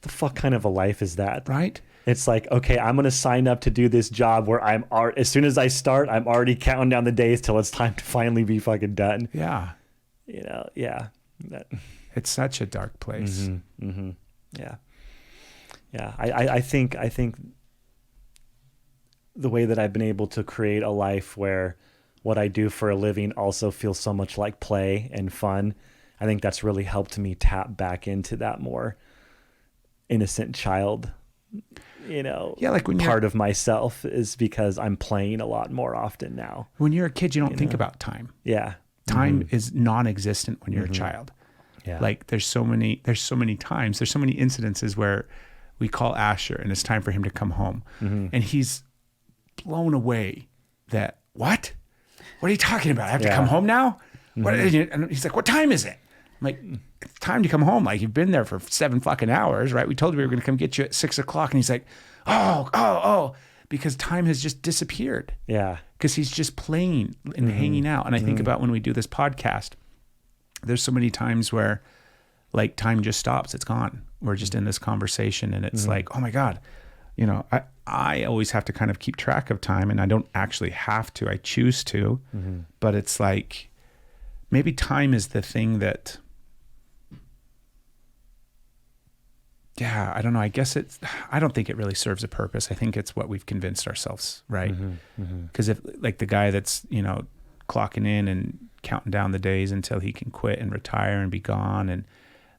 The fuck kind of a life is that? Right? It's like, okay, I'm going to sign up to do this job where as soon as I start, I'm already counting down the days till it's time to finally be fucking done. Yeah. Yeah. It's such a dark place. Mm-hmm, mm-hmm. Yeah. Yeah. I think the way that I've been able to create a life where what I do for a living also feels so much like play and fun, I think that's really helped me tap back into that more innocent child, like when part of myself is because I'm playing a lot more often now. When you're a kid, you don't think about time. Yeah. Time is non-existent when you're a child. Yeah. Like there's so many times, there's so many incidences where we call Asher and it's time for him to come home. Mm-hmm. And he's blown away that, what are you talking about? I have to come home now? Mm-hmm. And he's like, what time is it? I'm like, it's time to come home. Like, you've been there for 7 fucking hours, right? We told you we were going to come get you at 6 o'clock. And he's like, oh, because time has just disappeared. Yeah. Because he's just playing and hanging out. And I think about when we do this podcast, there's so many times where like time just stops. It's gone. We're just in this conversation and it's like, oh my God, I always have to kind of keep track of time, and I don't actually have to, I choose to, but it's like, maybe time is the thing that, I don't know. I guess I don't think it really serves a purpose. I think it's what we've convinced ourselves, right? Because if like the guy that's, clocking in and counting down the days until he can quit and retire and be gone. And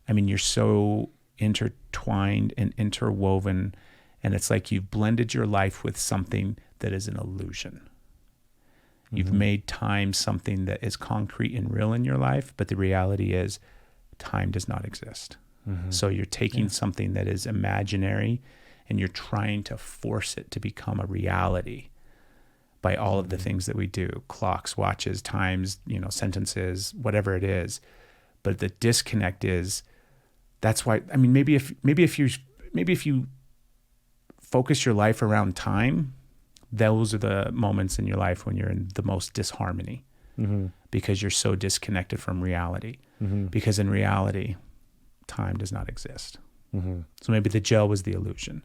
I mean, you're so intertwined and interwoven, and it's like you've blended your life with something that is an illusion. You've made time something that is concrete and real in your life, but the reality is time does not exist. So you're taking something that is imaginary and you're trying to force it to become a reality by all of the things that we do, clocks, watches, times, sentences, whatever it is. But the disconnect is, that's why, I mean, maybe if you focus your life around time, those are the moments in your life when you're in the most disharmony, because you're so disconnected from reality. Because in reality, time does not exist. So maybe the gel was the illusion.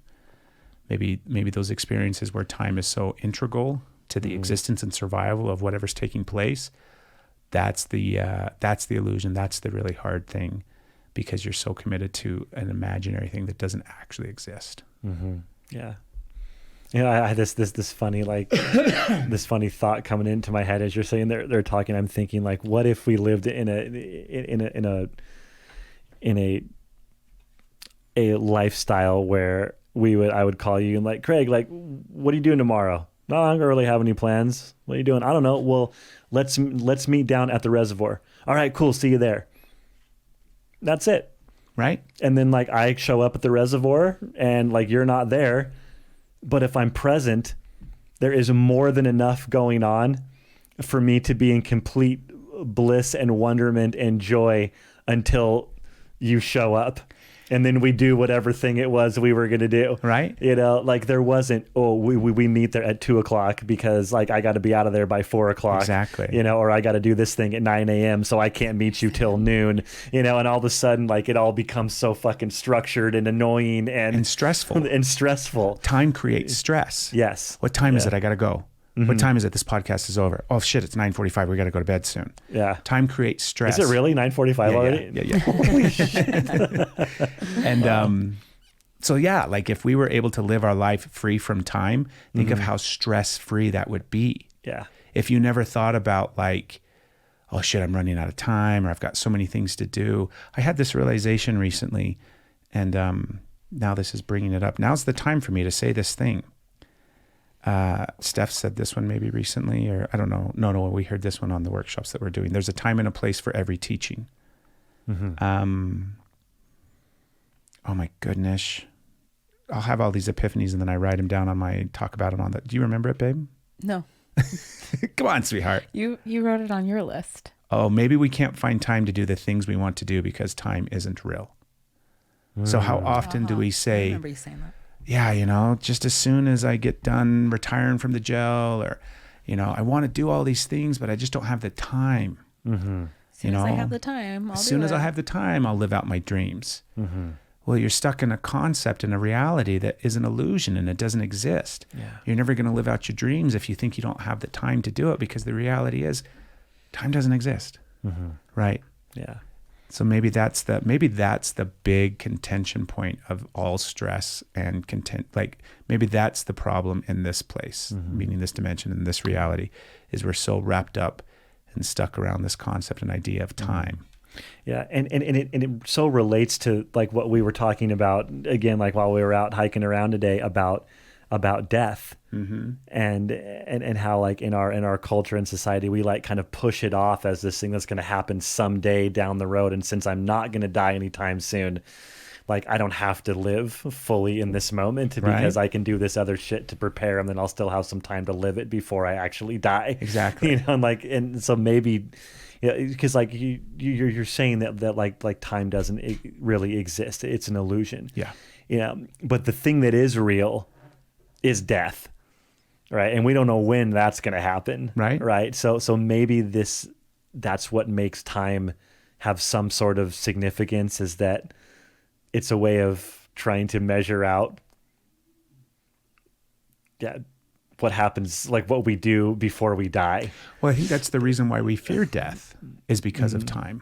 Maybe those experiences where time is so integral to the existence and survival of whatever's taking place, that's the illusion. That's the really hard thing, because you're so committed to an imaginary thing that doesn't actually exist. Yeah. I had this funny this funny thought coming into my head as you're saying they're talking. I'm thinking, like, what if we lived in a lifestyle where I would call you and, like, Craig, like, what are you doing tomorrow? No, I don't really have any plans. What are you doing? I don't know. Well, let's meet down at the reservoir. All right, cool. See you there. That's it. Right. And then, like, I show up at the reservoir and, like, you're not there. But if I'm present, there is more than enough going on for me to be in complete bliss and wonderment and joy until you show up. And then we do whatever thing it was we were going to do. Right. Like, there wasn't, we meet there at 2:00 because, like, I got to be out of there by 4:00. Exactly. Or I got to do this thing at 9 a.m. so I can't meet you till noon, and all of a sudden, like, it all becomes so fucking structured and annoying and stressful. And stressful. Time creates stress. Yes. What time is it? I got to go. What time is it? This podcast is over. Oh shit, it's 9:45. We got to go to bed soon. Yeah. Time creates stress. Is it really 9:45 already? Yeah. Holy shit. And so yeah, like, if we were able to live our life free from time, think of how stress-free that would be. Yeah. If you never thought about, like, oh shit, I'm running out of time, or I've got so many things to do. I had this realization recently, and now this is bringing it up. Now's the time for me to say this thing. Steph said this one maybe recently, or I don't know. No, we heard this one on the workshops that we're doing. There's a time and a place for every teaching. Oh my goodness. I'll have all these epiphanies and then I write them down talk about them on the, do you remember it, babe? No. Come on, sweetheart. You wrote it on your list. Oh, maybe we can't find time to do the things we want to do because time isn't real. So how often do we say, I remember you saying that. Yeah, just as soon as I get done retiring from the gel, or, I want to do all these things, but I just don't have the time. As soon as I have the time, as soon as I have the time, I'll live out my dreams. Well, you're stuck in a concept and a reality that is an illusion and it doesn't exist. Yeah. You're never going to live out your dreams if you think you don't have the time to do it, because the reality is time doesn't exist. Right. Yeah. So maybe that's the big contention point of all stress and content. Like, maybe that's the problem in this place, meaning this dimension and this reality, is we're so wrapped up and stuck around this concept and idea of time. Yeah, and it so relates to, like, what we were talking about again, like, while we were out hiking around today, about death, and how, like, in our culture and society, we, like, kind of push it off as this thing that's going to happen someday down the road. And since I'm not going to die anytime soon, like, I don't have to live fully in this moment because I can do this other shit to prepare, and then I'll still have some time to live it before I actually die. Exactly. And so maybe. Yeah, because, like, you're saying that like time doesn't really exist. It's an illusion. Yeah. But the thing that is real is death, right? And we don't know when that's going to happen. Right. So maybe that's what makes time have some sort of significance, is that it's a way of trying to measure out. Yeah. What happens, like, what we do before we die. Well, I think that's the reason why we fear death, is because of time.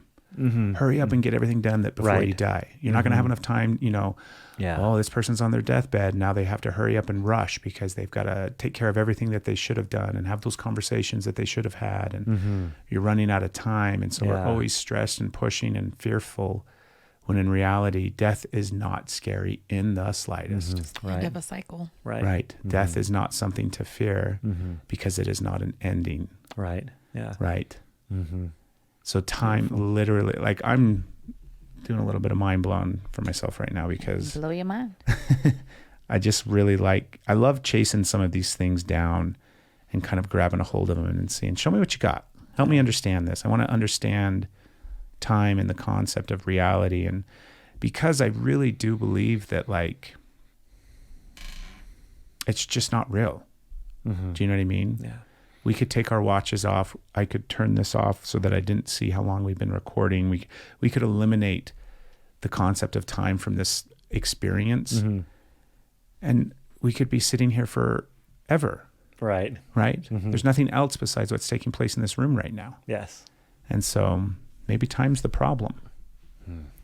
Hurry up and get everything done before you die. You're not going to have enough time, oh, this person's on their deathbed. Now they have to hurry up and rush because they've got to take care of everything that they should have done and have those conversations that they should have had. And you're running out of time. And so we're always stressed and pushing and fearful, when in reality, death is not scary in the slightest. End of a cycle. Right. Death is not something to fear because it is not an ending. Right. Yeah. Right. So time literally, like, I'm doing a little bit of mind blown for myself right now because Blow your mind. I just really I love chasing some of these things down and kind of grabbing a hold of them and seeing, show me what you got. Help me understand this. I want to understand time and the concept of reality. And because I really do believe that like, it's just not real. Mm-hmm. Do you know what I mean? Yeah. We could take our watches off. I could turn this off so that I didn't see how long we've been recording. We could eliminate the concept of time from this experience. Mm-hmm. And we could be sitting here forever. Right. Right? Mm-hmm. There's nothing else besides what's taking place in this room right now. Yes. And so maybe time's the problem.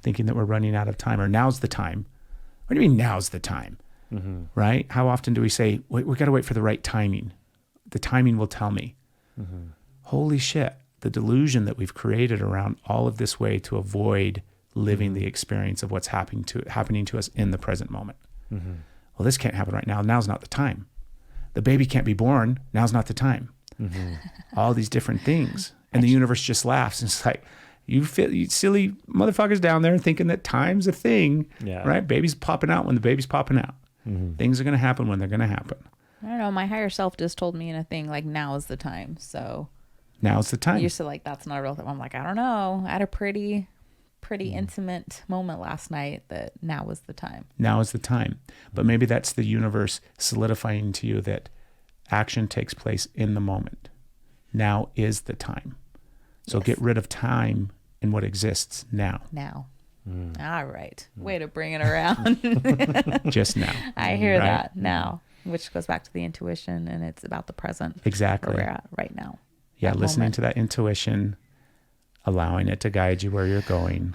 Thinking that we're running out of time, or now's the time. What do you mean now's the time? Mm-hmm. Right? How often do we say, wait, we got to wait for the right timing? The timing will tell me. Mm-hmm. Holy shit. The delusion that we've created around all of this way to avoid living the experience of what's happening to us in the present moment. Mm-hmm. Well, this can't happen right now. Now's not the time. The baby can't be born. Now's not the time. Mm-hmm. All these different things. And the universe just laughs. And it's like, you silly motherfuckers down there thinking that time's a thing, right? Baby's popping out when the baby's popping out. Mm-hmm. Things are going to happen when they're going to happen. I don't know. My higher self just told me in a thing like, now is the time. So now's the time. I used to like, that's not a real thing. I'm like, I don't know. I had a pretty intimate moment last night that now was the time. Now is the time. But maybe that's the universe solidifying to you that action takes place in the moment. Now is the time. So get rid of time in what exists now. Now. All right. Way to bring it around. Just now. I hear that now, which goes back to the intuition, and it's about the present. Exactly. Where we're at right now. Yeah, that listening moment. to that intuition, allowing it to guide you where you're going,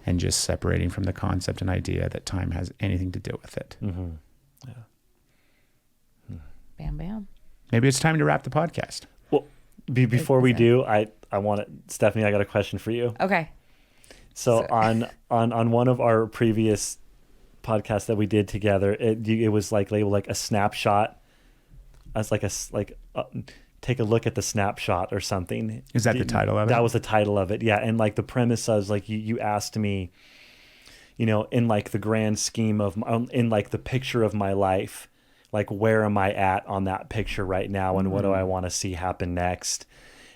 and just separating from the concept and idea that time has anything to do with it. Mm-hmm. Bam, bam. Maybe it's time to wrap the podcast. Well, before we do, I want to, Stephanie, I got a question for you. Okay. So on one of our previous podcasts that we did together, it was like labeled like a snapshot. As take a look at the snapshot or something. Is that the title of it? That was the title of it. Yeah. And like the premise was like, you asked me, in like the grand scheme of, in like the picture of my life, like where am I at on that picture right now? And what do I want to see happen next?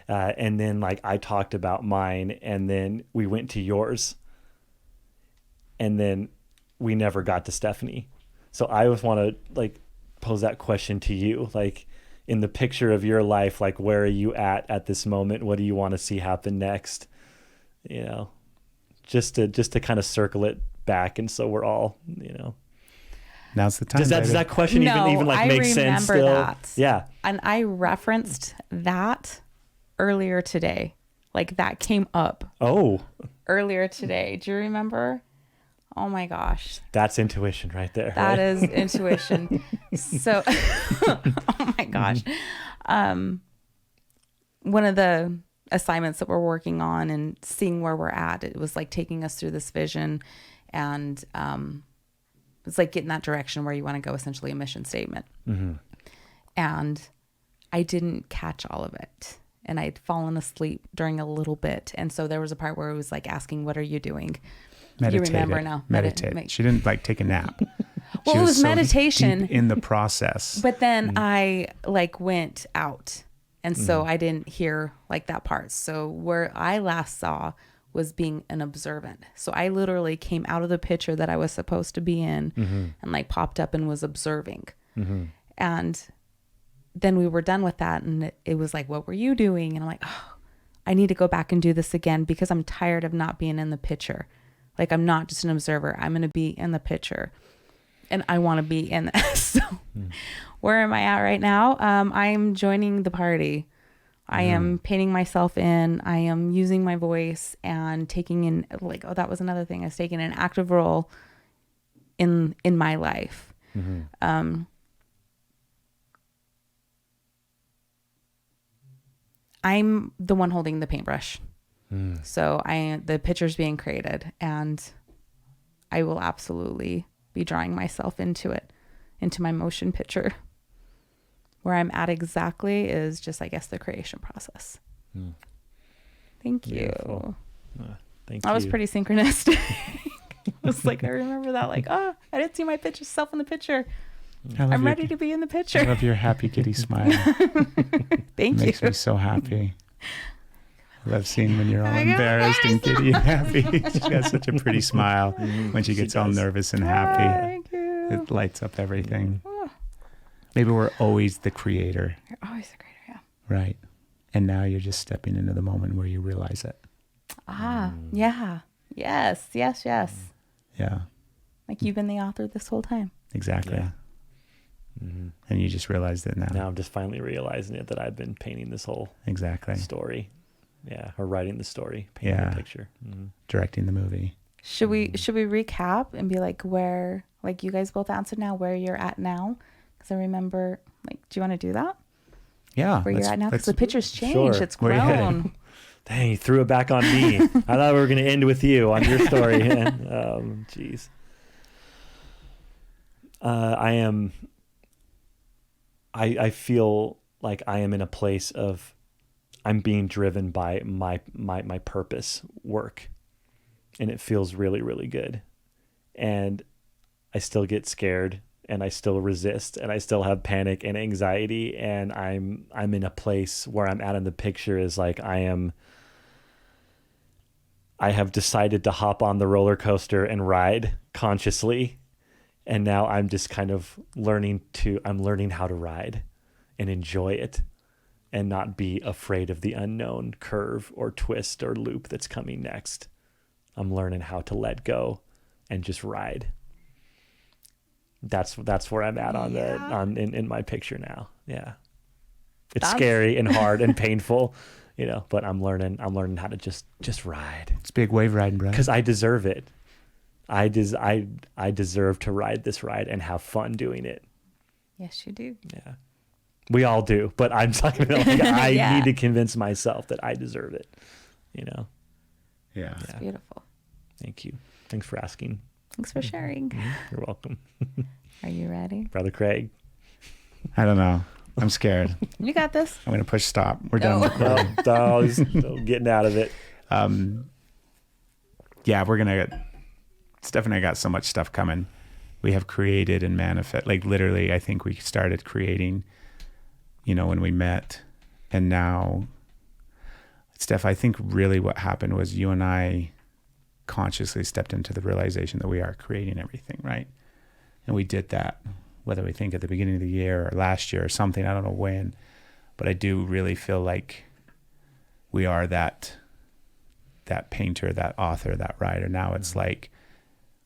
And then like I talked about mine, and then we went to yours, and then we never got to Stephanie. So I just want to like pose that question to you, like in the picture of your life, like where are you at this moment? What do you want to see happen next? Just to kind of circle it back, and so we're all, Now's the time. Does that question even like make sense still? That. Yeah. And I referenced that earlier today. Like that came up. Oh. Earlier today. Do you remember? Oh my gosh. That's intuition right there. That right? is intuition. So, oh my gosh. One of the assignments that we're working on and seeing where we're at, it was like taking us through this vision, and it's like getting that direction where you want to go, essentially a mission statement. Mm-hmm. And I didn't catch all of it. And I'd fallen asleep during a little bit. And so there was a part where it was like asking, what are you doing? Meditate. You remember now. Meditate. She didn't like take a nap. Well, it was meditation. Deep in the process. But then I like went out. And so I didn't hear like that part. So where I last saw was being an observant. So I literally came out of the picture that I was supposed to be in and like popped up and was observing. Mm-hmm. And then we were done with that. And it was like, what were you doing? And I'm like, oh, I need to go back and do this again because I'm tired of not being in the picture. Like I'm not just an observer. I'm going to be in the picture. And I want to be in this. So where am I at right now? I'm joining the party. I am painting myself in. I am using my voice and taking in like, oh, that was another thing. I was taking an active role in my life. Mm-hmm. I'm the one holding the paintbrush. So the picture's being created, and I will absolutely be drawing myself into it, into my motion picture. Where I'm at exactly is just, I guess, the creation process. Thank you. Thank That you. was pretty synchronistic. It was like, I remember that, like, oh, I didn't see myself in the picture. I'm ready to be in the I picture. love your happy giddy smile. Thank Makes you. me so happy. I love seeing when you're all I got embarrassed and giddy and happy. She's got such a pretty smile when she gets all does. nervous and happy. Thank you. It lights up everything. Oh, Maybe we're always the creator, you're always a creator, yeah. right? And now you're just stepping into the moment where you realize it. Yeah. Yes. Yeah, Like you've been the author this whole time. exactly. Yeah. And you just realized it now. Now I'm just finally realizing it, that I've been painting this whole Exactly. story. Yeah. Or writing the story, painting Yeah. the picture. Directing the movie. Should we recap and be like where, like you guys both answered now, where you're at now? Because I remember, like, do you want to do that? Yeah. Where you're at now? Because the picture's changed. Sure. It's Where you headed? grown. Dang, you threw it back on me. I thought we were going to end with you on your story. Jeez. I feel like I am in a place of, I'm being driven by my purpose work, and it feels really, really good. And I still get scared, and I still resist, and I still have panic and anxiety, and I'm in a place where I'm at in the picture is like I have decided to hop on the roller coaster and ride consciously. And now I'm just kind of learning how to ride and enjoy it and not be afraid of the unknown curve or twist or loop that's coming next. I'm learning how to let go and just ride. That's where I'm at in my picture now. Yeah. It's scary and hard and painful, but I'm learning how to just ride. It's big wave riding, bro. Because I deserve it. I deserve to ride this ride and have fun doing it. Yes, you do. Yeah. We all do, but I'm talking about I Yeah. need to convince myself that I deserve it. Yeah. It's beautiful. Thank you. Thanks for asking. Thanks for sharing. You're welcome. Are you ready? Brother Craig. I don't know. I'm scared. You got this. I'm going to push stop. We're done. No. recording. No, he's getting out of it. Yeah, we're going to... Steph and I got so much stuff coming. We have created and manifest. Like literally, I think we started creating, when we met. And now, Steph, I think really what happened was you and I consciously stepped into the realization that we are creating everything, right? And we did that, whether we think at the beginning of the year or last year or something, I don't know when. But I do really feel like we are that painter, that author, that writer. Now it's like,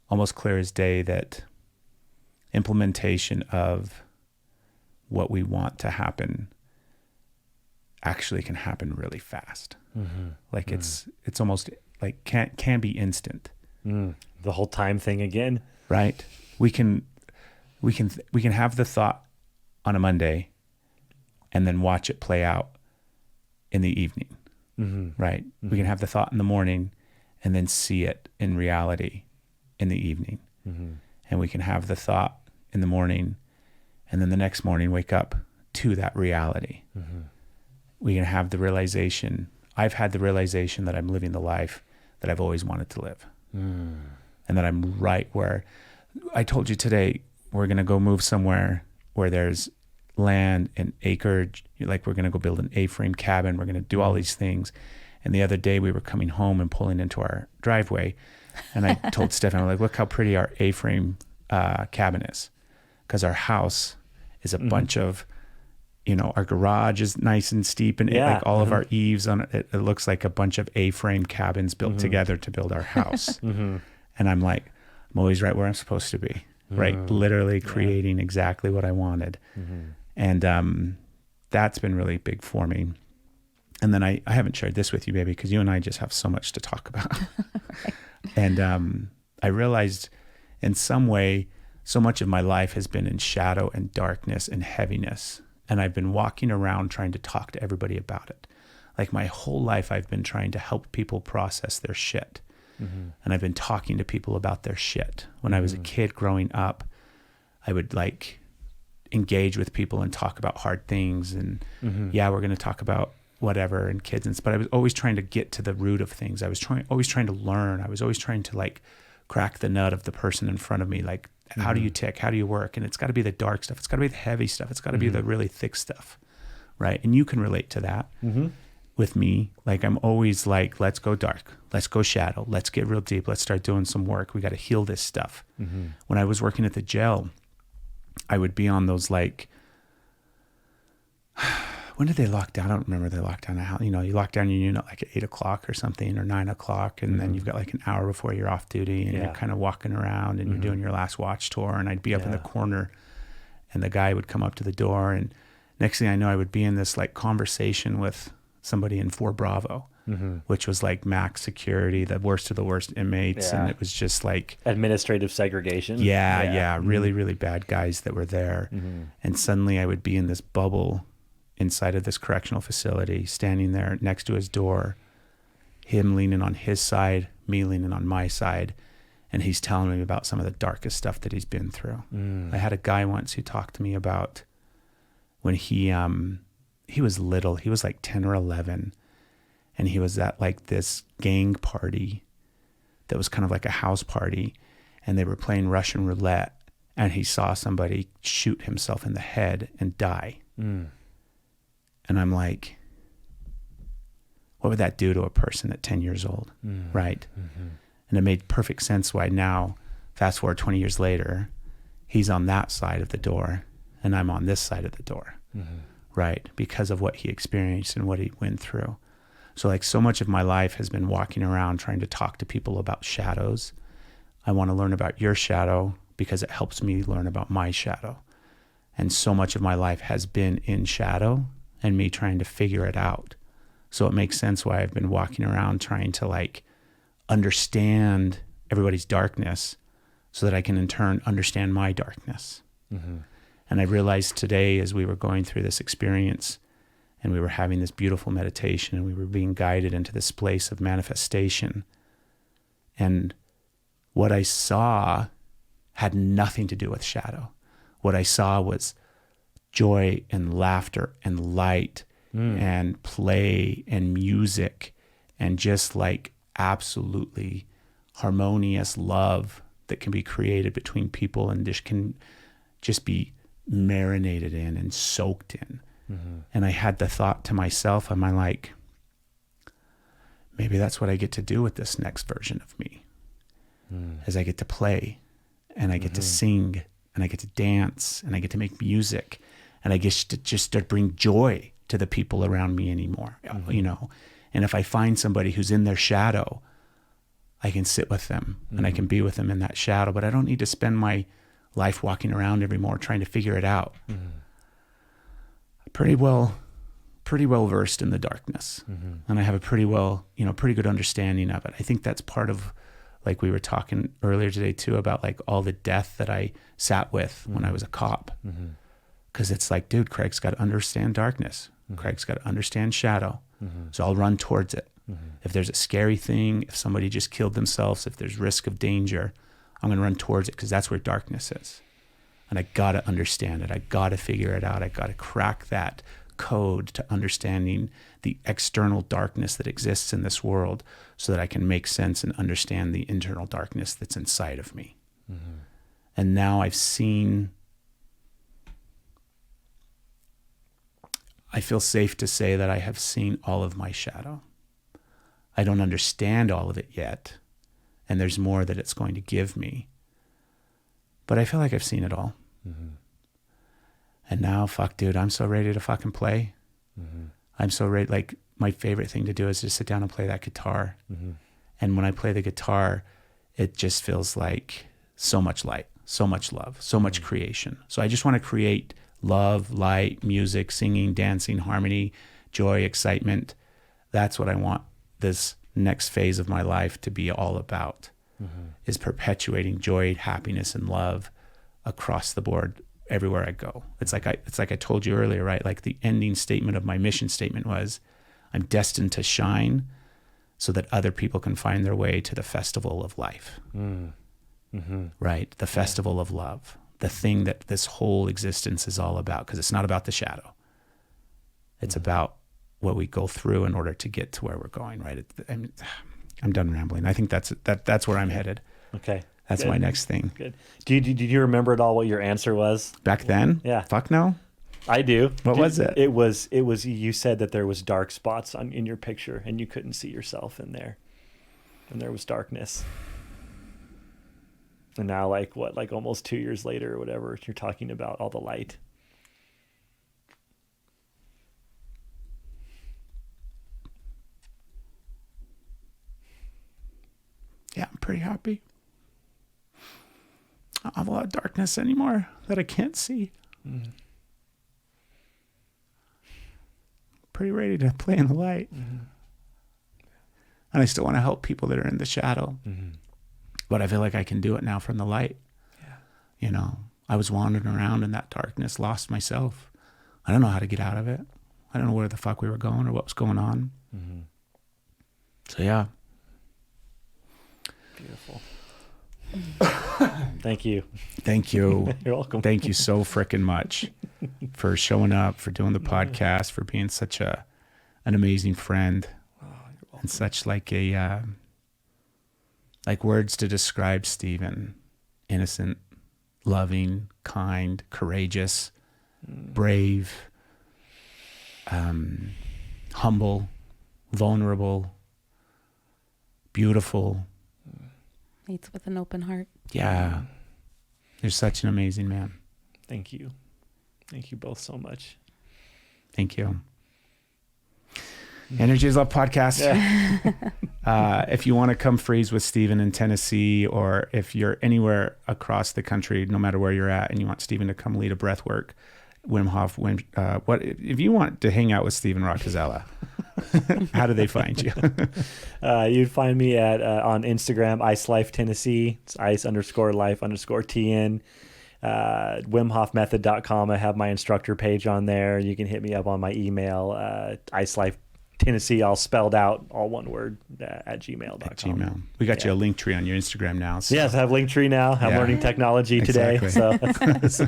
almost clear as day that implementation of what we want to happen actually can happen really fast. Like it's almost like can be instant. The whole time thing again. Right? We can have the thought on a Monday and then watch it play out in the evening. Right? We can have the thought in the morning and then see it in reality in the evening. And we can have the thought in the morning and then the next morning wake up to that reality. We can have the realization. I've had the realization that I'm living the life that I've always wanted to live. And that I'm right where I told you today, we're going to go move somewhere where there's land and acreage. Like we're going to go build an A-frame cabin. We're going to do all these things. And the other day we were coming home and pulling into our driveway. And I told Stefan, I'm like, look how pretty our A-frame cabin is. Because our house is a bunch of, our garage is nice and steep. And like all of our eaves on it, it looks like a bunch of A-frame cabins built together to build our house. And I'm like, I'm always right where I'm supposed to be. Right? Literally creating exactly what I wanted. And that's been really big for me. And then I haven't shared this with you, baby, because you and I just have so much to talk about. Right. And I realized in some way, so much of my life has been in shadow and darkness and heaviness. And I've been walking around trying to talk to everybody about it. Like my whole life, I've been trying to help people process their shit. And I've been talking to people about their shit. When I was a kid growing up, I would like engage with people and talk about hard things. And we're going to talk about whatever and kids but I was always trying to get to the root of things. I was always trying to learn. I was always trying to like crack the nut of the person in front of me. Like, how do you tick? How do you work? And it's got to be the dark stuff. It's got to be the heavy stuff. It's got to be the really thick stuff. Right. And you can relate to that with me. Like, I'm always like, let's go dark. Let's go shadow. Let's get real deep. Let's start doing some work. We got to heal this stuff. When I was working at the jail, I would be on those like, when did they lock down? I don't remember. They locked down a house. You know, you lock down your unit like at 8 o'clock or something, or 9 o'clock. And then you've got like an hour before you're off duty, and you're kind of walking around and you're doing your last watch tour. And I'd be up in the corner, and the guy would come up to the door. And next thing I know, I would be in this like conversation with somebody in 4 Bravo, which was like max security, the worst of the worst inmates. And it was just like administrative segregation. Really, really bad guys that were there. And suddenly I would be in this bubble inside of this correctional facility, standing there next to his door, him leaning on his side, me leaning on my side. And he's telling me about some of the darkest stuff that he's been through. I had a guy once who talked to me about when he was little. He was like 10 or 11, and he was at like this gang party that was kind of like a house party, and they were playing Russian roulette, and he saw somebody shoot himself in the head and die. And I'm like, what would that do to a person at 10 years old? Right. And it made perfect sense why now, fast forward 20 years later, he's on that side of the door and I'm on this side of the door. Right. Because of what he experienced and what he went through. So like, so much of my life has been walking around trying to talk to people about shadows. I want to learn about your shadow because it helps me learn about my shadow. And so much of my life has been in shadow and me trying to figure it out. So it makes sense why I've been walking around trying to like understand everybody's darkness so that I can in turn understand my darkness. And I realized today, as we were going through this experience and we were having this beautiful meditation and we were being guided into this place of manifestation, and what I saw had nothing to do with shadow. What I saw was joy and laughter and light and play and music and just like absolutely harmonious love that can be created between people and just can just be marinated in and soaked in. And I had the thought to myself, am I like, maybe that's what I get to do with this next version of me, is I get to play and I get to sing and I get to dance and I get to make music and I get to just to bring joy to the people around me anymore, you know. And if I find somebody who's in their shadow, I can sit with them and I can be with them in that shadow, but I don't need to spend my life walking around evermore trying to figure it out. Pretty well versed in the darkness. And I have a pretty good understanding of it. I think that's part of, like we were talking earlier today too, about like all the death that I sat with when I was a cop. Cause it's like, dude, Craig's got to understand darkness. Craig's got to understand shadow. So I'll run towards it. If there's a scary thing, if somebody just killed themselves, if there's risk of danger, I'm going to run towards it because that's where darkness is. And I got to understand it. I got to figure it out. I got to crack that code to understanding the external darkness that exists in this world so that I can make sense and understand the internal darkness that's inside of me. And now I feel safe to say that I have seen all of my shadow. I don't understand all of it yet, and there's more that it's going to give me. But I feel like I've seen it all. And now, fuck, dude, I'm so ready to fucking play. I'm so ready. Like, my favorite thing to do is just sit down and play that guitar. And when I play the guitar, it just feels like so much light, so much love, so much creation. So I just want to create love, light, music, singing, dancing, harmony, joy, excitement. That's what I want this next phase of my life to be all about, is perpetuating joy, happiness, and love across the board everywhere I go. It's like I told you earlier, right? Like the ending statement of my mission statement was, I'm destined to shine so that other people can find their way to the festival of life. Right? The festival of love. The thing that this whole existence is all about, because it's not about the shadow. It's about what we go through in order to get to where we're going, right? I'm done rambling. I think that's where I'm headed. Okay. That's Good. my next thing. Good. Did you remember at all what your answer was? Back then? Yeah. Fuck no. I do. What was it? It was you said that there was dark spots in your picture and you couldn't see yourself in there. And there was darkness. And now like almost 2 years later or whatever, you're talking about all the light. Yeah, I'm pretty happy. I don't have a lot of darkness anymore that I can't see. Pretty ready to play in the light. And I still want to help people that are in the shadow. But I feel like I can do it now from the light. Yeah. You know, I was wandering around in that darkness, lost myself. I don't know how to get out of it. I don't know where the fuck we were going or what was going on. So yeah. Beautiful. Thank you. Thank you. You're welcome. Thank you so frickin' much for showing up, for doing the podcast, for being such an amazing friend, and such like words to describe Steven: innocent, loving, kind, courageous, brave, humble, vulnerable, beautiful. Leads with an open heart. Yeah. You're such an amazing man. Thank you. Thank you both so much. Thank you. Energy is Love podcast. Yeah. If you want to come freeze with Steven in Tennessee, or if you're anywhere across the country, no matter where you're at, and you want Steven to come lead a breath work, Wim Hof, if you want to hang out with Steven Roccazzella, how do they find you? You'd find me at on Instagram, Ice Life Tennessee. It's ice_life_TN. WimHofMethod.com. I have my instructor page on there. You can hit me up on my email, Ice Life Tennessee, all spelled out, all one word, at gmail.com. At Gmail. We got you a link tree on your Instagram now. So. Yes, I have Linktree now. I'm learning technology today. Exactly. So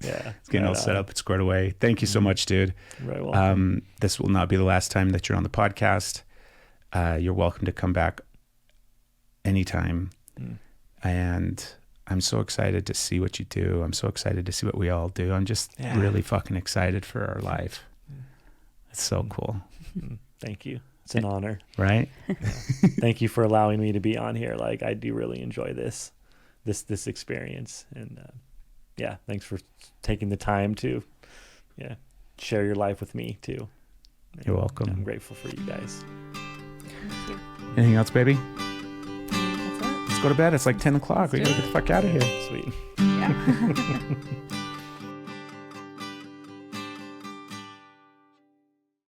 yeah, it's getting all set up. It's squared away. Thank you so much, dude. Very welcome. This will not be the last time that you're on the podcast. You're welcome to come back anytime. And I'm so excited to see what you do. I'm so excited to see what we all do. I'm just really fucking excited for our life. It's so cool. Thank you. It's an honor. Right? Thank you for allowing me to be on here. Like, I do really enjoy this experience. And thanks for taking the time to share your life with me too. You're welcome. I'm grateful for you guys. Thank you. Anything else, baby? That's it. Let's go to bed. It's like 10 o'clock. We gotta get the fuck out of here. Sweet. Yeah.